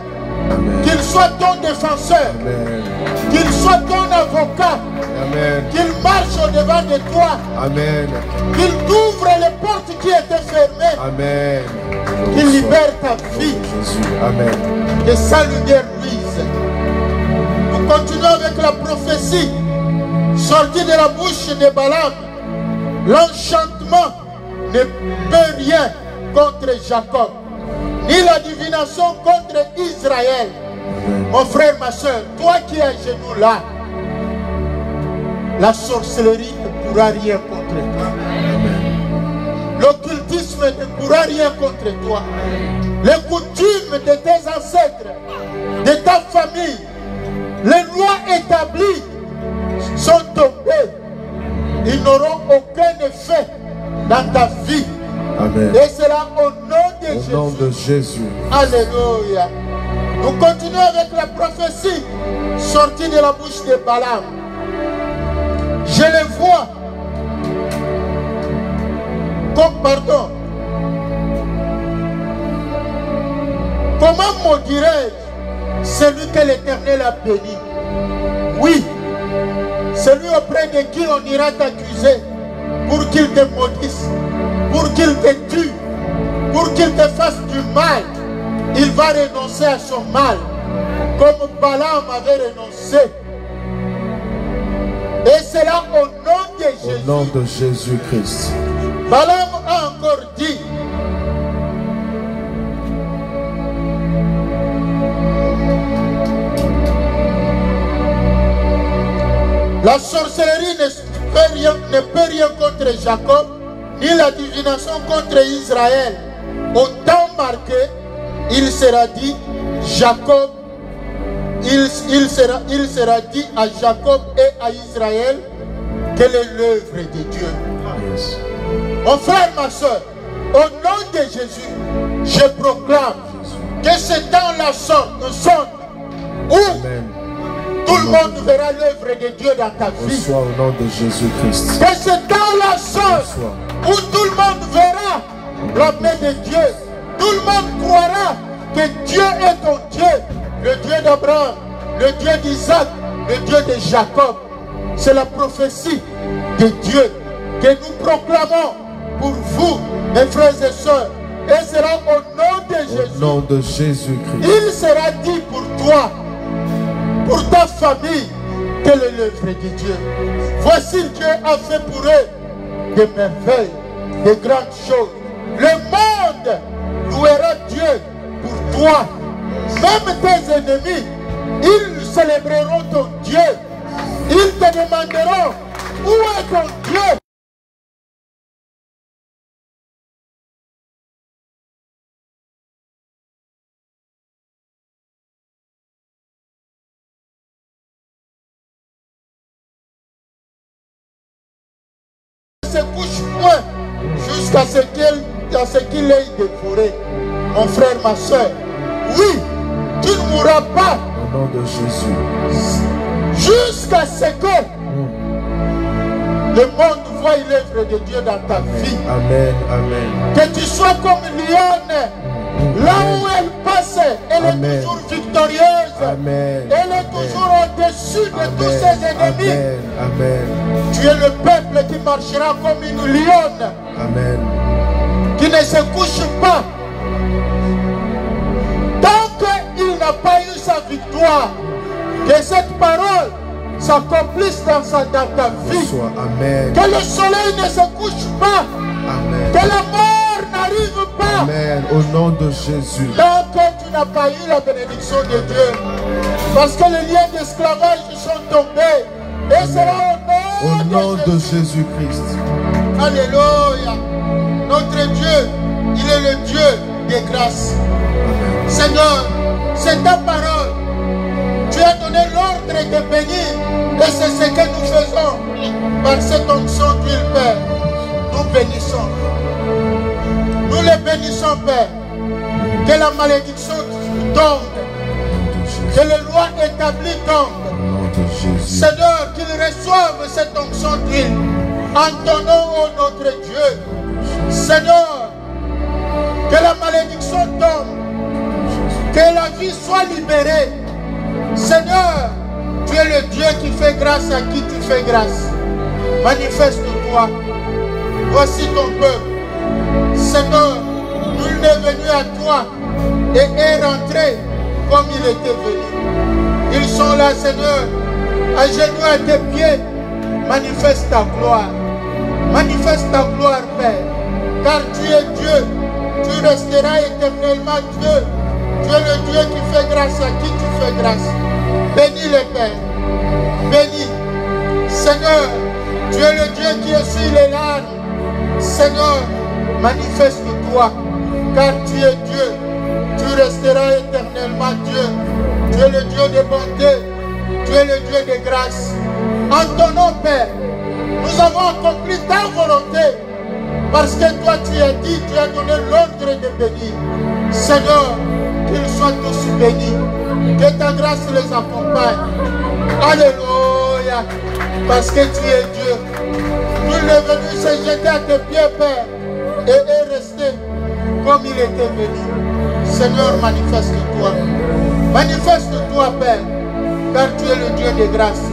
Amen. Qu'il soit ton défenseur. Amen. Qu'il soit ton avocat. Amen. Qu'il marche au-devant de toi. Amen. Qu'il t'ouvre les portes qui étaient fermées. Amen. Qu'il libère ta vie. Jésus. Amen. Que sa lumière luise. Nous continuons avec la prophétie sortie de la bouche de Balaam. L'enchantement ne peut rien contre Jacob, ni la divination contre Israël. Mon frère, ma soeur, toi qui es à genoux là, la sorcellerie ne pourra rien contre toi. L'occultisme ne pourra rien contre toi. Les coutumes de tes ancêtres, de ta famille, les lois établies sont tombées. Ils n'auront aucun effet dans ta vie. Amen. Et cela au nom de Jésus. Au nom de Jésus. Alléluia. Nous continuons avec la prophétie sortie de la bouche de Balaam. Je les vois comme, pardon, comment maudirais-je celui que l'Éternel a béni? Oui, celui auprès de qui on ira t'accuser pour qu'il te maudisse, pour qu'il te tue, pour qu'il te fasse du mal. Il va renoncer à son mal, comme Balaam avait renoncé. Et c'est là au nom de Jésus. Au nom de Jésus-Christ. Balaam a encore dit, la sorcellerie ne peut rien contre Jacob, ni la divination contre Israël. Au temps marqué, il sera dit Jacob, il sera dit à Jacob et à Israël quelle est l'œuvre de Dieu. Yes. Mon frère, ma soeur, au nom de Jésus, je proclame que ce temps-là sonne où Amen. tout le monde verra l'œuvre de Dieu dans ta vie. Reçois au nom de Jésus-Christ. Que ce temps-là sonne où tout le monde verra la main de Dieu. Tout le monde croira que Dieu est ton Dieu, le Dieu d'Abraham, le Dieu d'Isaac, le Dieu de Jacob. C'est la prophétie de Dieu que nous proclamons pour vous, mes frères et sœurs. Et sera au nom de Jésus. Au nom de Jésus-Christ. Il sera dit pour toi, pour ta famille, quelle est l'œuvre de Dieu. Voici Dieu a fait pour eux des merveilles, des grandes choses. Le monde louera Dieu pour toi. Même tes ennemis, ils célébreront ton Dieu. Ils te demanderont, où est ton Dieu? Se couche point jusqu'à ce qu'il ait dévoré. Mon frère, ma soeur, oui, tu ne mourras pas Au nom de Jésus. jusqu'à ce que le monde voie l'œuvre de Dieu dans ta vie. Amen. Amen. Que tu sois comme Lionne. Là où elle passe, elle Amen. est toujours victorieuse. Amen. Elle est toujours au-dessus de tous ses ennemis. Amen. Amen. Tu es le peuple qui marchera comme une lionne. Amen. Qui ne se couche pas. Tant qu'il n'a pas eu sa victoire, que cette parole s'accomplisse dans ta vie. Soit. Amen. Que le soleil ne se couche pas. Amen. Que la mort n'arrive pas. Amen. Au nom de Jésus. Tant que tu n'as pas eu la bénédiction de Dieu. Parce que les liens d'esclavage sont tombés. Et sera Au nom de Jésus-Christ. Alléluia. Notre Dieu, il est le Dieu des grâces. Amen. Seigneur, c'est ta parole. Tu as donné l'ordre de bénir. Et c'est ce que nous faisons. Par cette onction d'huile, Père. Nous bénissons. Nous les bénissons, Père. Que la malédiction tombe. Que les lois établies tombent. Au nom de Jésus. Seigneur, qu'ils reçoivent cette onction d'huile. En ton nom, ô notre Dieu. Seigneur, que la malédiction tombe. Que la vie soit libérée. Seigneur, tu es le Dieu qui fait grâce à qui tu fais grâce. Manifeste-toi. Voici ton peuple. Seigneur, nul n'est venu à toi et est rentré comme il était venu. Ils sont là, Seigneur, à genoux à tes pieds. Manifeste ta gloire. Manifeste ta gloire, Père. Car tu es Dieu. Tu resteras éternellement Dieu. Tu es le Dieu qui fait grâce à qui tu fais grâce. Bénis les Pères. Bénis. Seigneur, tu es le Dieu qui essuie les larmes. Seigneur, manifeste-toi. Car tu es Dieu. Tu resteras éternellement Dieu. Tu es le Dieu de bonté. Tu es le Dieu de grâce. En ton nom, Père, nous avons accompli ta volonté. Parce que toi, tu as dit, tu as donné l'ordre de bénir. Seigneur, qu'ils soient tous bénis. Que ta grâce les accompagne. Alléluia. Parce que tu es Dieu. Nul n'est venu se jeter à tes pieds, Père, et est resté comme il était venu. Seigneur, manifeste-toi. Manifeste-toi, Père, car tu es le Dieu de grâce.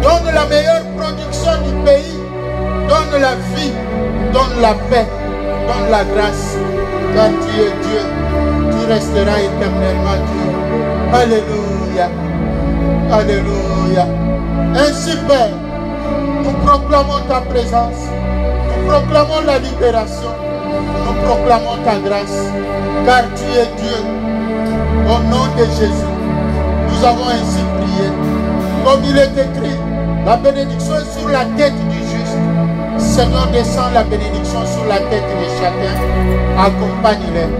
Donne la meilleure production du pays. Donne la vie. Donne la paix. Donne la grâce. Car tu es Dieu. Tu resteras éternellement Dieu. Alléluia. Alléluia. Ainsi, Père, nous proclamons ta présence. Nous proclamons la libération. Nous proclamons ta grâce. Car tu es Dieu. Au nom de Jésus, nous avons ainsi prié. Comme il est écrit, la bénédiction est sur la tête du juste. Seigneur, descends la bénédiction sur la tête de chacun. Accompagne-les.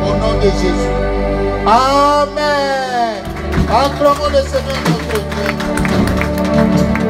Au nom de Jésus. Amen. Acclamons le Seigneur notre Dieu.